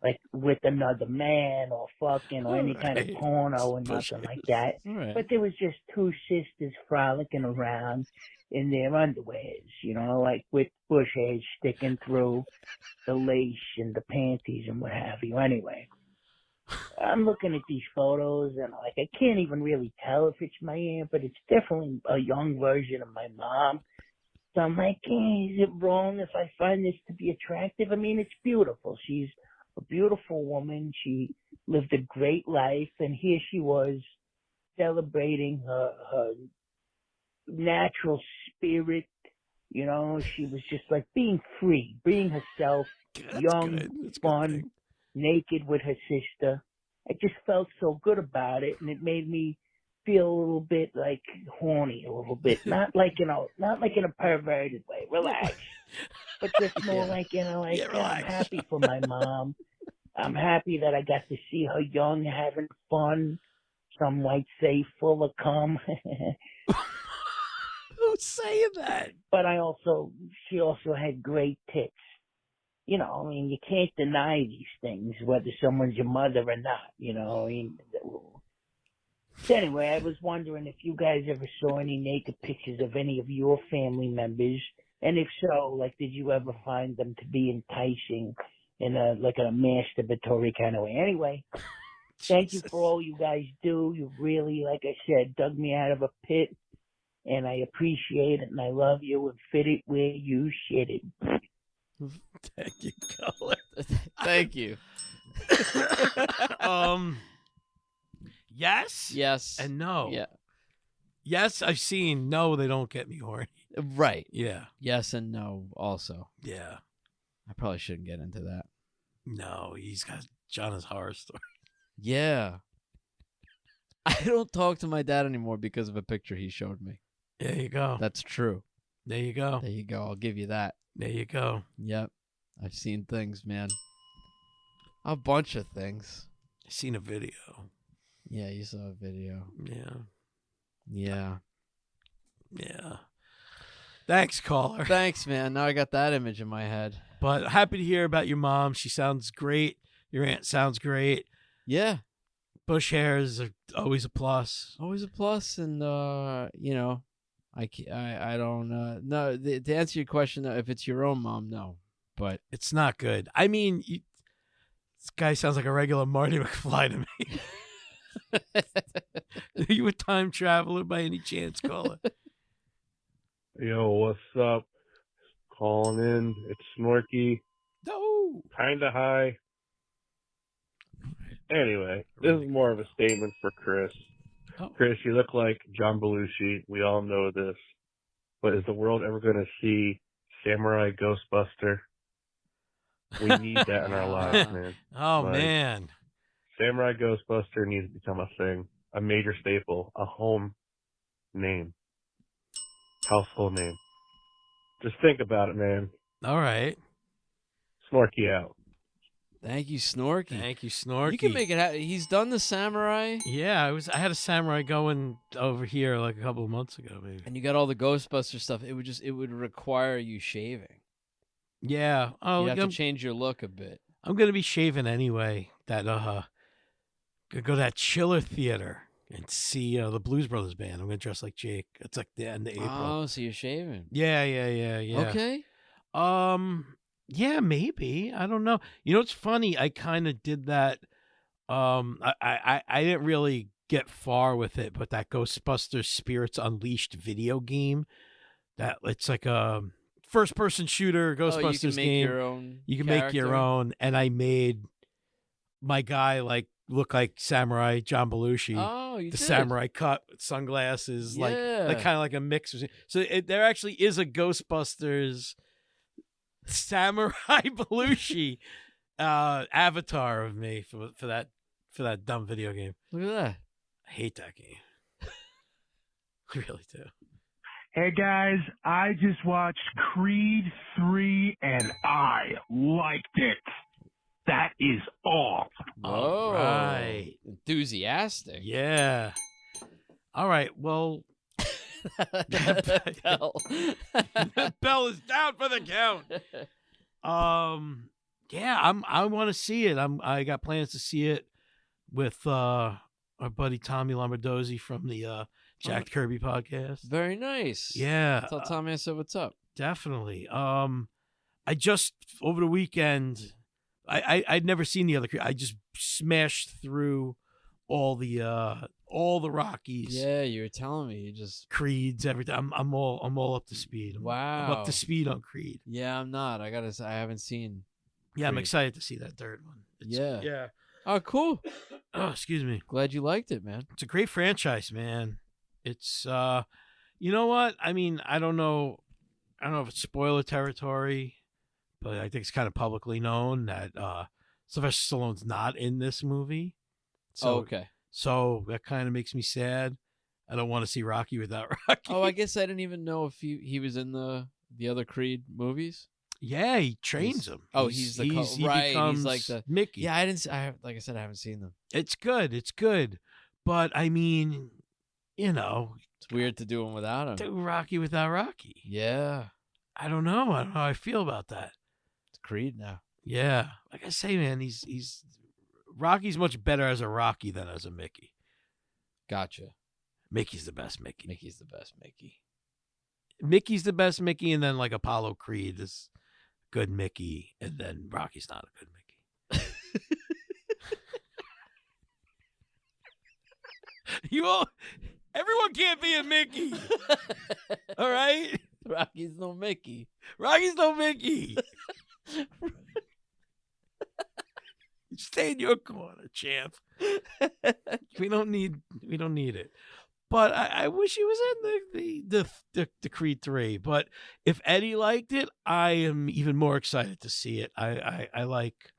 like with another man or fucking or any kind of Right. porno or Bush nothing like hairs. that. All right. But there was just 2 sisters frolicking around in their underwears, like with bush hairs sticking through the lace and the panties and what have you. Anyway, I'm looking at these photos and I can't even really tell if it's my aunt, but it's definitely a young version of my mom. So I'm like, is it wrong if I find this to be attractive? I mean, it's beautiful. She's a beautiful woman. She lived a great life, and here she was celebrating her natural spirit. She was just like being free, being herself, That's young, good. That's a good fun, thing. naked with her sister. I just felt so good about it, and it made me feel a little bit like horny, a little bit, not like in a perverted way. Relax, but just more like I'm relax. happy for my mom. I'm happy that I got to see her young, having fun. Some might say full of cum. Who's saying that? But she also had great tits. I mean, you can't deny these things, whether someone's your mother or not, So anyway, I was wondering if you guys ever saw any naked pictures of any of your family members, and if so, did you ever find them to be enticing in a masturbatory kind of way? Anyway, thank you for all you guys do. You really, like I said, dug me out of a pit, and I appreciate it, and I love you, and fit it where you shit it. Thank you, Colin. Thank you. Yes. Yes. And no. Yeah. Yes, I've seen. No, they don't get me horny. Right. Yeah. Yes and no also. Yeah. I probably shouldn't get into that. No, he's got John's horror story. Yeah. I don't talk to my dad anymore because of a picture he showed me. There you go. That's true. There you go. There you go. I'll give you that. There you go. Yep. I've seen things, man. A bunch of things. I seen a video. Yeah, you saw a video. Yeah. Yeah. Yeah. Thanks, caller. Thanks, man. Now I got that image in my head. But happy to hear about your mom. She sounds great. Your aunt sounds great. Yeah. Bush hairs are always a plus. Always a plus, and I don't no. To answer your question, if it's your own mom, no. But It's not good. I mean, this guy sounds like a regular Marty McFly to me. Are you a time traveler by any chance, caller? Yo, what's up? Calling in. It's Snorky. No. Kinda high. Anyway, this is more of a statement for Chris. Oh. Chris, you look like John Belushi. We all know this. But is the world ever going to see Samurai Ghostbuster? We need that in our lives, man. Oh, Like, man. Samurai Ghostbuster needs to become a thing, a major staple, a home name, household name. Just think about it, man. All right. Snorky out. thank you, Snorky. Thank you, Snorky. You can make it happen. He's done the samurai, Yeah, I had a samurai going over here like a couple of months ago, maybe. and you got all the Ghostbuster stuff. It would require you shaving. Yeah. Oh, You have to change your look a bit. I'm gonna be shaving anyway. That gonna go to that Chiller Theater and see the Blues Brothers band. I'm gonna dress like Jake. It's like the end of April. Oh, so you're shaving. Yeah. Okay. Yeah, maybe. I don't know. You know, it's funny. I kind of did that. I didn't really get far with it, but that Ghostbusters Spirits Unleashed video game, that it's like a first-person shooter Ghostbusters you can make game. your own. You can make your character. own, and I made my guy look like Samurai John Belushi. Oh, you the did. samurai cut with sunglasses, like kind of like a mix. So there actually is a Ghostbusters Samurai Belushi avatar of me for that dumb video game. Look at that. I hate that game. I really do. Hey guys, I just watched Creed 3 and I liked it. That is all. All right. Enthusiastic. Yeah. All right. Well, That bell. that bell is down for the count. Yeah, I want to see it. I got plans to see it with our buddy Tommy Lombardozzi from the Jack Kirby podcast. Very nice. Yeah, Tell Tommy I said what's up. definitely. I just over the weekend, I'd never seen the other. I just smashed through all the Rockies. Yeah, you were telling me. You just Creeds, everything. I'm all up to speed. I'm up to speed on Creed. Yeah, I'm not. I haven't seen. Yeah, I'm Creed. excited to see that third one. Yeah. Oh, cool. Oh, excuse me. Glad you liked it, man. It's a great franchise, man. It's you know what? I mean, I don't know if it's spoiler territory, but I think it's kind of publicly known that Sylvester Stallone's not in this movie. So, okay. So that kind of makes me sad. I don't want to see Rocky without Rocky. Oh, I guess I didn't even know if he was in the other Creed movies. Yeah, he trains him. He right. He's like the Mickey. Yeah, I didn't. Like I said, I haven't seen them. It's good. But I mean, you know, It's weird to do them without him. do Rocky without Rocky. Yeah, I don't know. I don't know how I feel about that. it's Creed now. Yeah, like I say, man, he's Rocky's much better as a Rocky than as a Mickey. Gotcha. Mickey's the best Mickey. Mickey's the best Mickey. Mickey's the best Mickey, and then like Apollo Creed is good Mickey, and then Rocky's not a good Mickey. Everyone can't be a Mickey. All right? Rocky's no Mickey. Rocky's no Mickey. Stay in your corner, champ. We don't need it. But I wish he was in the Creed 3. But if Eddie liked it, I am even more excited to see it. I like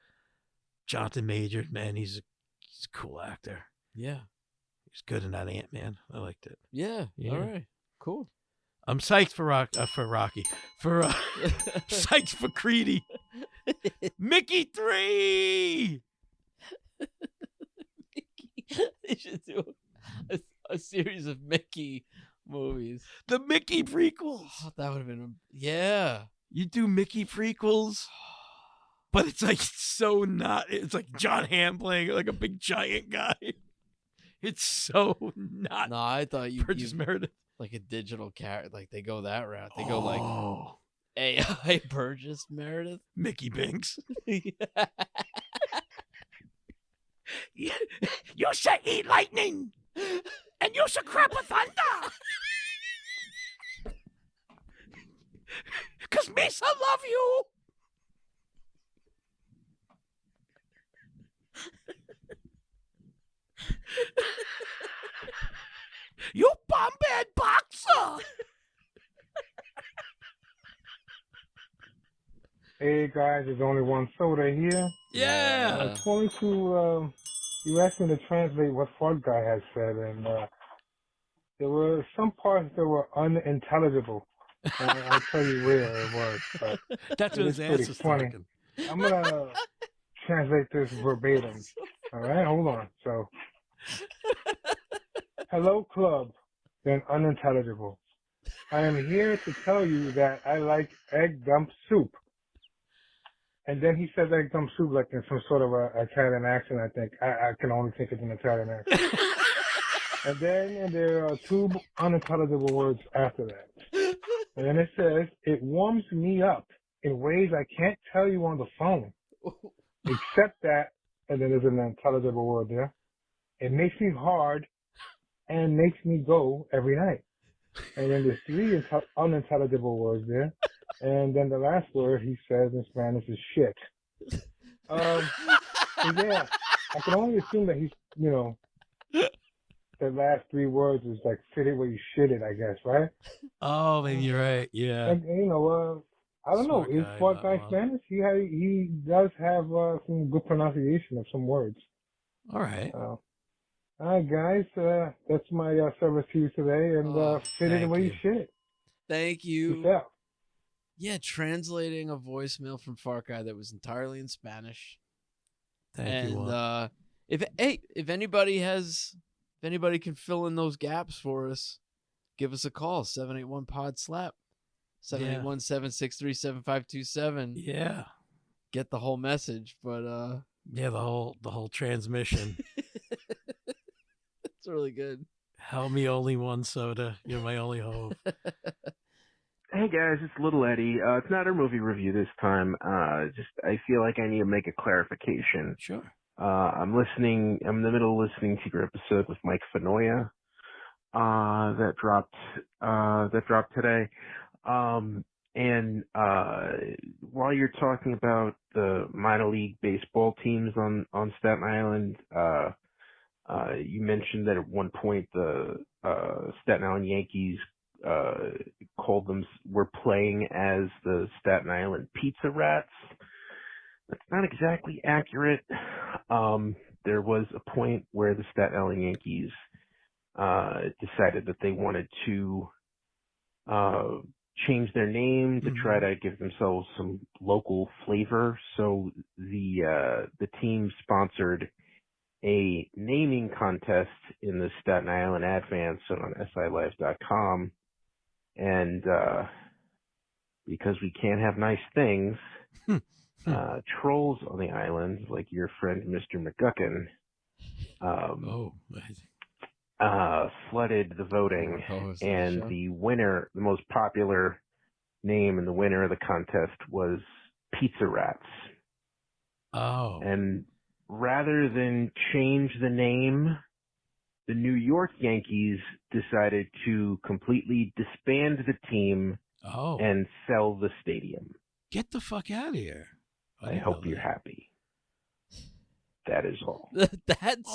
Jonathan Major, man. He's a cool actor. Yeah. He's good in that Ant-Man. I liked it. Yeah. Yeah. All right. Cool. I'm psyched for Rocky. Psyched for Creedy. Mickey 3. They should do a series of Mickey movies. The Mickey prequels. Oh, that would have been yeah. You do Mickey prequels, but it's like so not. It's like John Hamm playing like a big giant guy. It's so not. No, I thought you Burgess Meredith. Like a digital character. Like they go that route. They go like Oh, AI Burgess Meredith. Mickey Binks. Yeah. You should eat lightning, and you should crap a thunder. Cause Misa love you. You bomb-bad boxer. Hey guys, there's only one soda here. Yeah. According to, you asked me to translate what Fart Guy has said, and there were some parts that were unintelligible. And I'll tell you where it was. But That's it what is his pretty answer's funny. talking. I'm gonna translate this verbatim. All right, hold on. So, hello, club. Then unintelligible. I am here to tell you that I like egg dump soup. And then he says egg dump soup like in some sort of a Italian accent, I think. I can only think it's an Italian accent. And then there are two unintelligible words after that. And then it says, it warms me up in ways I can't tell you on the phone. Except that, and then there's an unintelligible word there. It makes me hard and makes me go every night. And then there's three unintelligible words there. And then the last word he says in Spanish is shit. So yeah, I can only assume that he's, the last three words is like fit it where you shit it, I guess, right? Oh, maybe you're right. Yeah. And I don't know. Smart Is guy, Fart Guy well. Spanish? He does have some good pronunciation of some words. All right. All right, guys. That's my service to you today, and fit it thank where you you. shit it. Thank you. Peace out. Yeah, translating a voicemail from Fart Guy that was entirely in Spanish. Thank you. And if anybody can fill in those gaps for us, give us a call. 781-POD-SLAP. 781-763-7527. Yeah. Get the whole message, but Yeah, the whole transmission. it's really good. Help me, only one soda. You're my only hope. Hey guys, it's Little Eddie. It's not a movie review this time. I feel like I need to make a clarification. Sure. I'm in the middle of listening to your episode with Mike Fanoia, that dropped today. And while you're talking about the minor league baseball teams on Staten Island, you mentioned that at one point the Staten Island Yankees were playing as the Staten Island Pizza Rats. That's not exactly accurate. There was a point where the Staten Island Yankees decided that they wanted to change their name to try to give themselves some local flavor. So the team sponsored a naming contest in the Staten Island Advance on SILive.com. And because we can't have nice things, trolls on the island, like your friend Mr. McGuckin, flooded the voting, and the winner, the most popular name and the winner of the contest was Pizza Rats. Oh. And rather than change the name, the New York Yankees decided to completely disband the team and sell the stadium. Get the fuck out of here. I hope you're happy. That is all. That's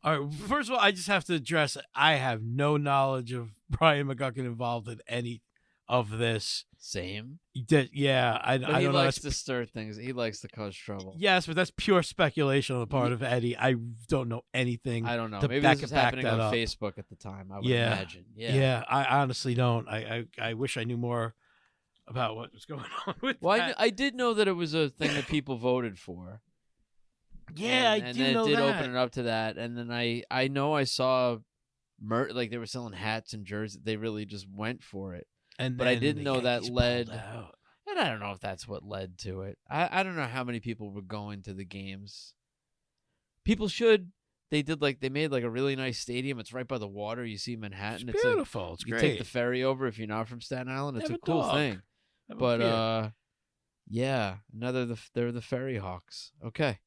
All right. First of all, I just have to address I have no knowledge of Brian McGuckin involved in any of this. Same. Yeah, I But don't he know. likes That's to stir things. He likes to cause trouble. Yes, but that's pure speculation on the part of Eddie. I don't know anything. I don't know. To Maybe back this was back happening that on up. Facebook at the time, I would Yeah. imagine. Yeah, I honestly don't. I wish I knew more about what was going on with Well, that. I did know that it was a thing that people voted for. Yeah, and I then do know it did that. open it up to that. And then I know I saw like they were selling hats and jerseys. They really just went for it. But I then didn't the know that Yankees led. pulled out. And I don't know if that's what led to it. I don't know how many people were going to the games. People should. They made like a really nice stadium. It's right by the water. You see Manhattan. It's It's beautiful. It's you great. take the ferry over if you're not from Staten Island. It's Have a a cool dog. thing. Have a But beer. yeah, they're the Ferry Hawks. Okay.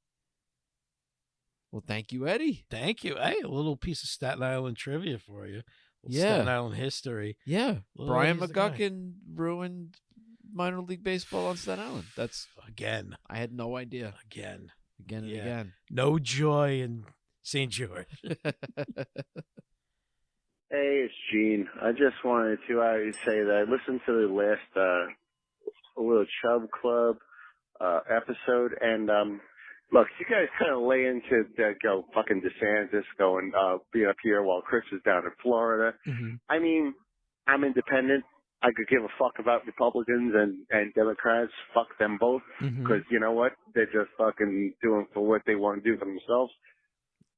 Well, thank you, Eddie. Thank you. Hey, a little piece of Staten Island trivia for you. Yeah. Staten Island history. Yeah, Well, Brian he's the guy. McGuckin ruined minor league baseball on Staten Island. That's Again. I had no idea. Again. Again and Yeah. again. No joy in St. George. Hey, it's Gene. I just wanted to say that I listened to the last little Chubb Club episode, and look, you guys kind of lay into go fucking DeSantis going being up here while Chris is down in Florida. Mm-hmm. I mean, I'm independent. I could give a fuck about Republicans and Democrats. Fuck them both, Mm-hmm. because you know what? They're just fucking doing for what they want to do for themselves.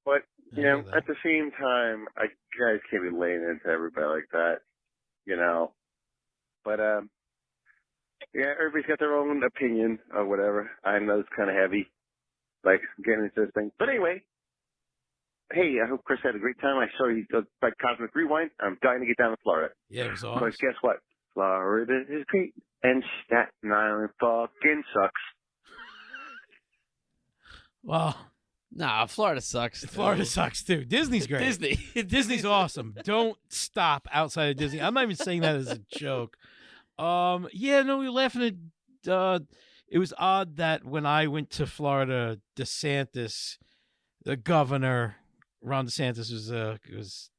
But you know, at the same time, I guys can't be laying into everybody like that, you know. But yeah, everybody's got their own opinion or whatever. I know it's kind of heavy, like getting into this thing. But anyway, hey, I hope Chris had a great time. I saw you by Cosmic Rewind. I'm dying to get down to Florida. Yeah, it was awesome. But guess what? Florida is great, and Staten Island fucking sucks. Well, nah, Florida sucks. Florida sucks too. Disney's great. Disney. Disney's awesome. Don't stop outside of Disney. I'm not even saying that as a joke. Yeah, no, we were laughing at. It was odd that when I went to Florida, DeSantis, the governor, Ron DeSantis was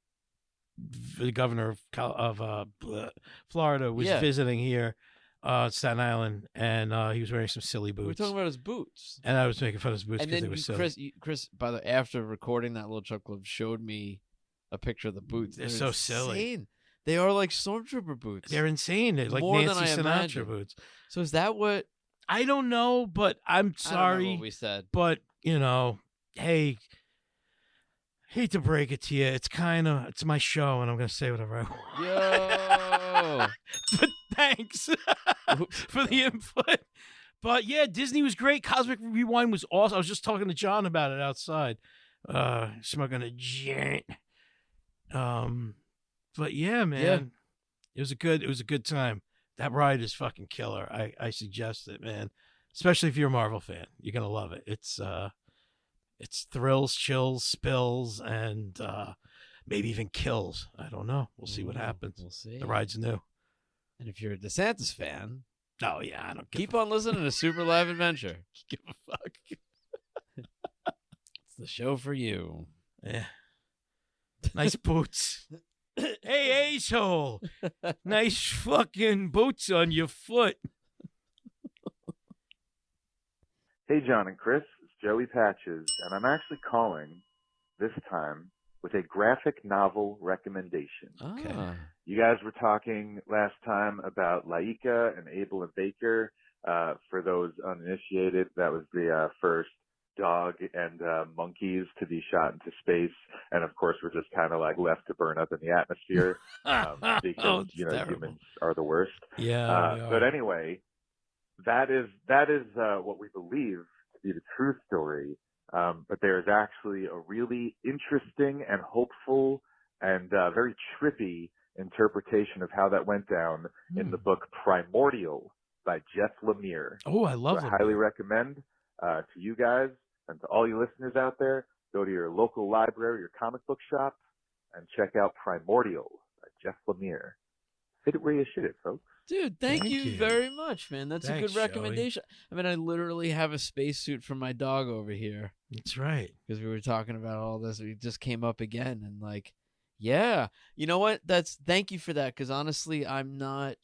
the governor of Florida, was visiting here, Staten Island, and he was wearing some silly boots. We were talking about his boots. And I was making fun of his boots And because they then were silly. Chris, by the after recording that little Chuck Club, showed me a picture of the boots. They're so silly. Insane. They are like stormtrooper boots. They're insane. They're like More Nancy than I Sinatra imagined. boots. So is that what? I don't know, but I'm I don't know sorry. what we said. But, you know, hey, hate to break it to you. It's my show, and I'm going to say whatever I want. Yo. But thanks for the input. But, yeah, Disney was great. Cosmic Rewind was awesome. I was just talking to John about it outside, smoking a joint. But, yeah, man, Yeah. it was a good time. That ride is fucking killer. I suggest it, man. Especially if you're a Marvel fan, you're gonna love it. It's thrills, chills, spills, and maybe even kills. I don't know. We'll see what happens. We'll see. The ride's new. And if you're a DeSantis fan, oh yeah, I don't keep on listening to Super Live Adventure. Give a fuck. It's the show for you. Yeah. Nice boots. Hey, asshole. Nice fucking boots on your foot. Hey, John and Chris, it's Joey Patches, and I'm actually calling this time with a graphic novel recommendation. Okay. You guys were talking last time about Laika and Abel and Baker. For those uninitiated, that was the first dog and monkeys to be shot into space, and of course we're just kind of like left to burn up in the atmosphere because humans are the worst. Yeah, we are. But anyway, that is what we believe to be the true story. But there is actually a really interesting and hopeful and very trippy interpretation of how that went down in the book Primordial by Jeff Lemire. Oh, I love so it. I highly recommend to you guys and to all you listeners out there, go to your local library, your comic book shop, and check out Primordial by Jeff Lemire. Fit it where you should it, folks. Dude, thank you very much, man. That's Thanks, a good recommendation. I mean, I literally have a spacesuit for my dog over here. That's right. Because we were talking about all this. We just came up again. And like, yeah. You know what? Thank you for that. Because honestly, I'm not,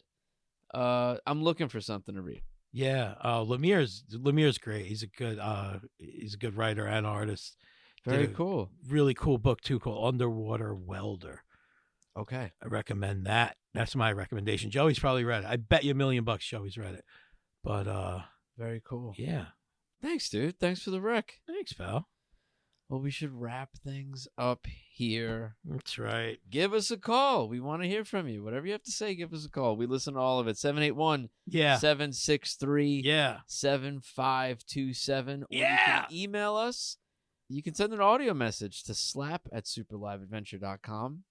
I'm looking for something to read. Yeah. Lemire's great. He's a good writer and artist. Very cool. Really cool book too called Underwater Welder. Okay. I recommend that. That's my recommendation. Joey's probably read it. I bet you $1 million Joey's read it. But very cool. Yeah. Thanks, dude. Thanks for the rec. Thanks, pal. Well, we should wrap things up here. That's right. Give us a call. We want to hear from you. Whatever you have to say, give us a call. We listen to all of it. 781 763 7527. Or you can email us. You can send an audio message to slap@superliveadventure.com.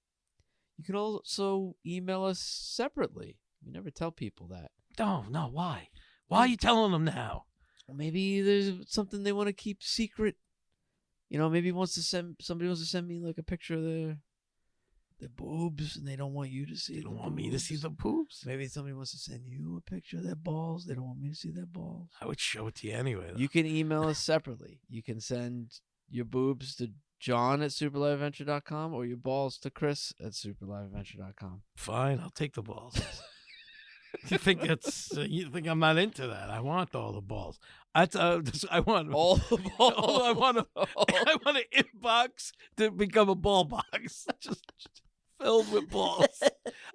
You can also email us separately. We never tell people that. No, why? Why are you telling them now? Maybe there's something they want to keep secret. You know, maybe somebody wants to send me like a picture of their boobs, and they don't want you to see. They don't want me to see the boobs. Maybe somebody wants to send you a picture of their balls. They don't want me to see their balls. I would show it to you anyway, though. You can email us separately. You can send your boobs to John@superliveadventure.com or your balls to Chris@superliveadventure.com. Fine, I'll take the balls. You think I'm not into that? I want all the balls. I want all the balls. I want an inbox to become a ball box, just filled with balls.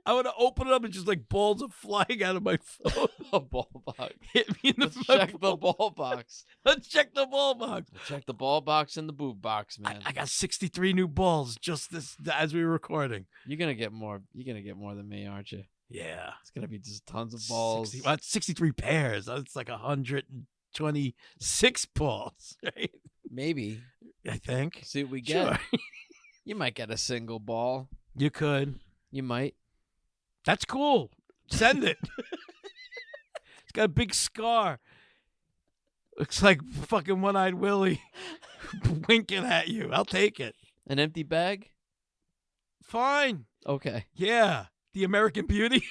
I want to open it up and just like balls are flying out of my phone. A ball box. Hit me in the check the ball box. Let's check the ball box. Check the ball box and the boob box, man. I got 63 new balls just as we were recording. You're gonna get more. You're gonna get more than me, aren't you? Yeah, it's gonna be just tons of balls. 63 pairs. That's like 126 balls, right? Maybe. I think. See what we get. Sure. You might get a single ball. You could. You might. That's cool. Send it. It's got a big scar. Looks like fucking One-Eyed Willie winking at you. I'll take it. An empty bag? Fine. Okay. Yeah. The American Beauty.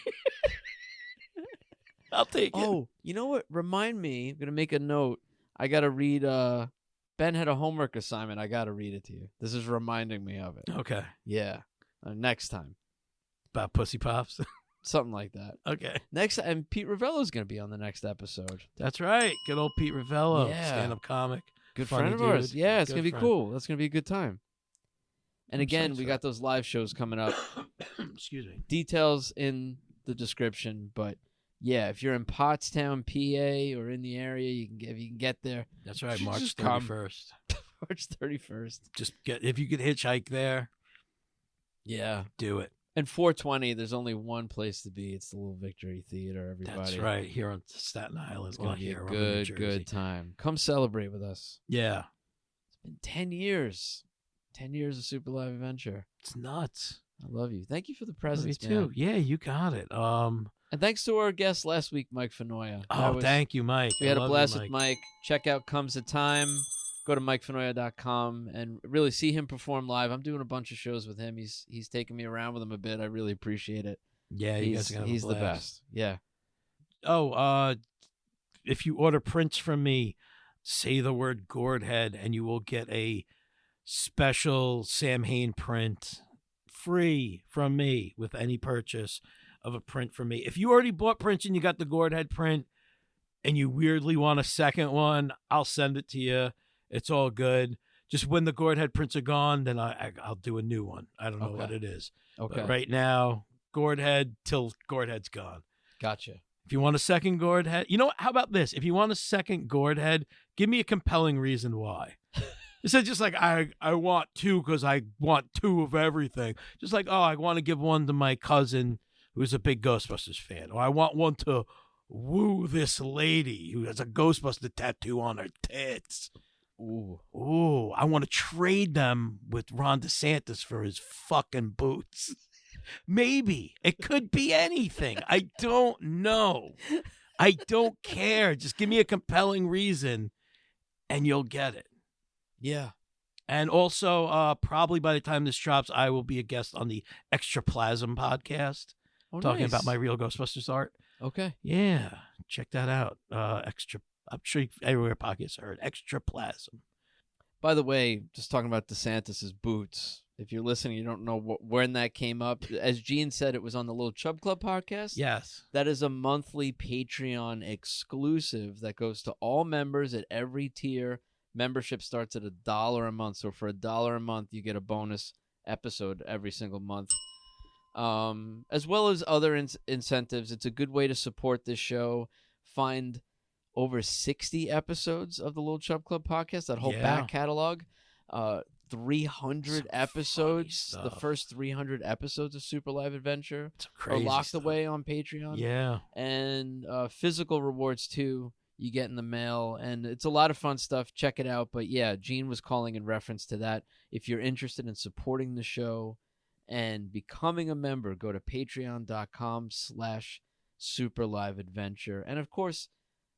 I'll take it. Oh, you know what? Remind me. I'm going to make a note. I got to read. Ben had a homework assignment. I got to read it to you. This is reminding me of it. Okay. Yeah. Next time. About Pussy Pops? Something like that. Okay. Next, and Pete Ravello's going to be on the next episode. That's right. Good old Pete Ravello. Yeah. Stand-up comic. Good Funny friend of ours. dude. Yeah, it's Good going to be friend. cool. That's going to be a good time. And I'm again, psyched we for got those live shows coming up. Excuse me. Details in the description, but yeah, if you're in Pottstown, PA, or in the area, if you can get there. That's right. you March just come. 31st. March 31st. Just if you could hitchhike there. Yeah. Do it. And 420, there's only one place to be. It's the Little Victory Theater, everybody. That's right. Here on Staten Island. It's going to be here a on New good, Jersey. good time. Come celebrate with us. Yeah. It's been 10 years. 10 years of Super Live Adventure. It's nuts. I love you. Thank you for the presents, Me too. man. Yeah, you got it. And thanks to our guest last week, Mike Fenoya. Thank you, Mike. We had a I love blast you, with Mike. Check out Comes a Time. Go to MikeFenoya.com and really see him perform live. I'm doing a bunch of shows with him. He's taking me around with him a bit. I really appreciate it. Yeah, you guys are gonna have a he's the blast. best. Yeah. Oh, if you order prints from me, say the word Gourdhead and you will get a special Sam Hain print free from me with any purchase of a print from me. If you already bought prints and you got the Gourdhead print and you weirdly want a second one, I'll send it to you. It's all good. Just when the Gourdhead prints are gone, then I'll do a new one. I don't know what it is. Okay. But right now, Gourdhead till Gourdhead's gone. Gotcha. If you want a second Gourdhead, how about this? If you want a second Gourdhead, give me a compelling reason why. It's not just like I want two because I want two of everything. Just like, I want to give one to my cousin who's a big Ghostbusters fan. Or I want one to woo this lady who has a Ghostbuster tattoo on her tits. Ooh, I want to trade them with Ron DeSantis for his fucking boots. Maybe. It could be anything. I don't know. I don't care. Just give me a compelling reason and you'll get it. Yeah. And also, probably by the time this drops, I will be a guest on the Extra Plasm podcast, talking nice. about my real Ghostbusters art. Okay. Yeah, check that out. Extra. I'm sure everywhere podcasts are heard. Extraplasm. By the way, just talking about DeSantis's boots. If you're listening, you don't know when that came up. As Gene said, it was on the Little Chub Club podcast. Yes. That is a monthly Patreon exclusive that goes to all members at every tier. Membership starts at $1 a month. So for $1 a month, you get a bonus episode every single month. As well as other incentives. It's a good way to support this show. Find over 60 episodes of the Little Chub Club podcast, that whole back catalog. 300 episodes. The first 300 episodes of Super Live Adventure are locked away on Patreon. Yeah. And physical rewards, too, you get in the mail. And it's a lot of fun stuff. Check it out. But, yeah, Gene was calling in reference to that. If you're interested in supporting the show and becoming a member, go to patreon.com/superliveadventure. And, of course,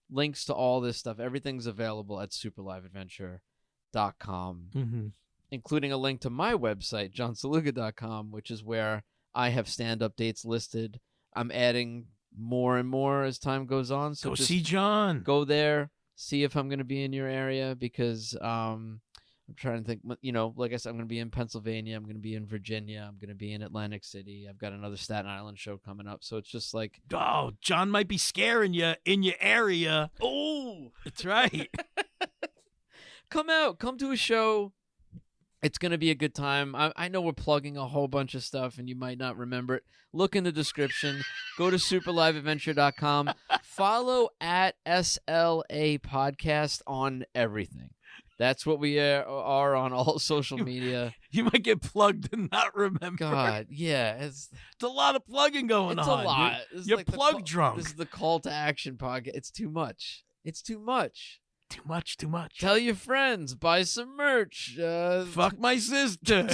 links to all this stuff. Everything's available at superliveadventure.com, including a link to my website, johnsaluga.com, which is where I have stand-up dates listed. I'm adding more and more as time goes on. So go just see John. Go there, see if I'm going to be in your area, because I'm trying to think, like I said, I'm going to be in Pennsylvania. I'm going to be in Virginia. I'm going to be in Atlantic City. I've got another Staten Island show coming up. So it's just like... Oh, John might be scaring you in your area. Oh, that's right. Come out. Come to a show. It's going to be a good time. I know we're plugging a whole bunch of stuff, and you might not remember it. Look in the description. Go to superliveadventure.com. Follow at SLA Podcast on everything. That's what we are on all social media. You might get plugged and not remember. God, yeah. It's a lot of plugging going on. It's a lot. You're like plug drunk. This is the call to action podcast. It's too much. It's too much. Too much, too much. Tell your friends. Buy some merch. Fuck my sister.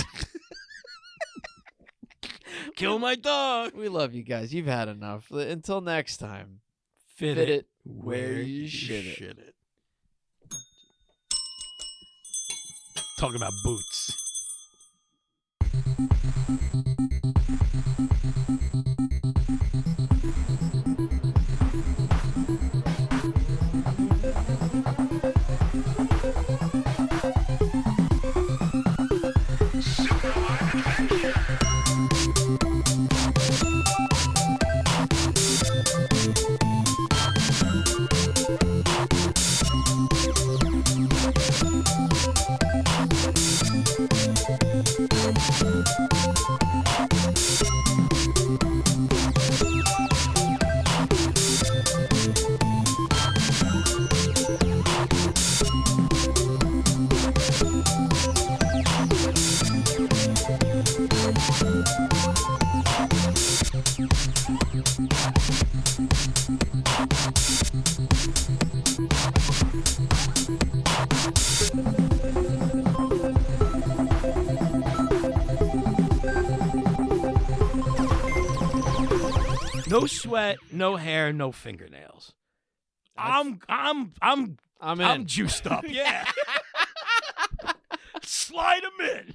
Kill my dog. We love you guys. You've had enough. Until next time. Fit it where you shit it. Talking about boots. No sweat, no hair, no fingernails. I'm juiced up. Yeah. Slide them in.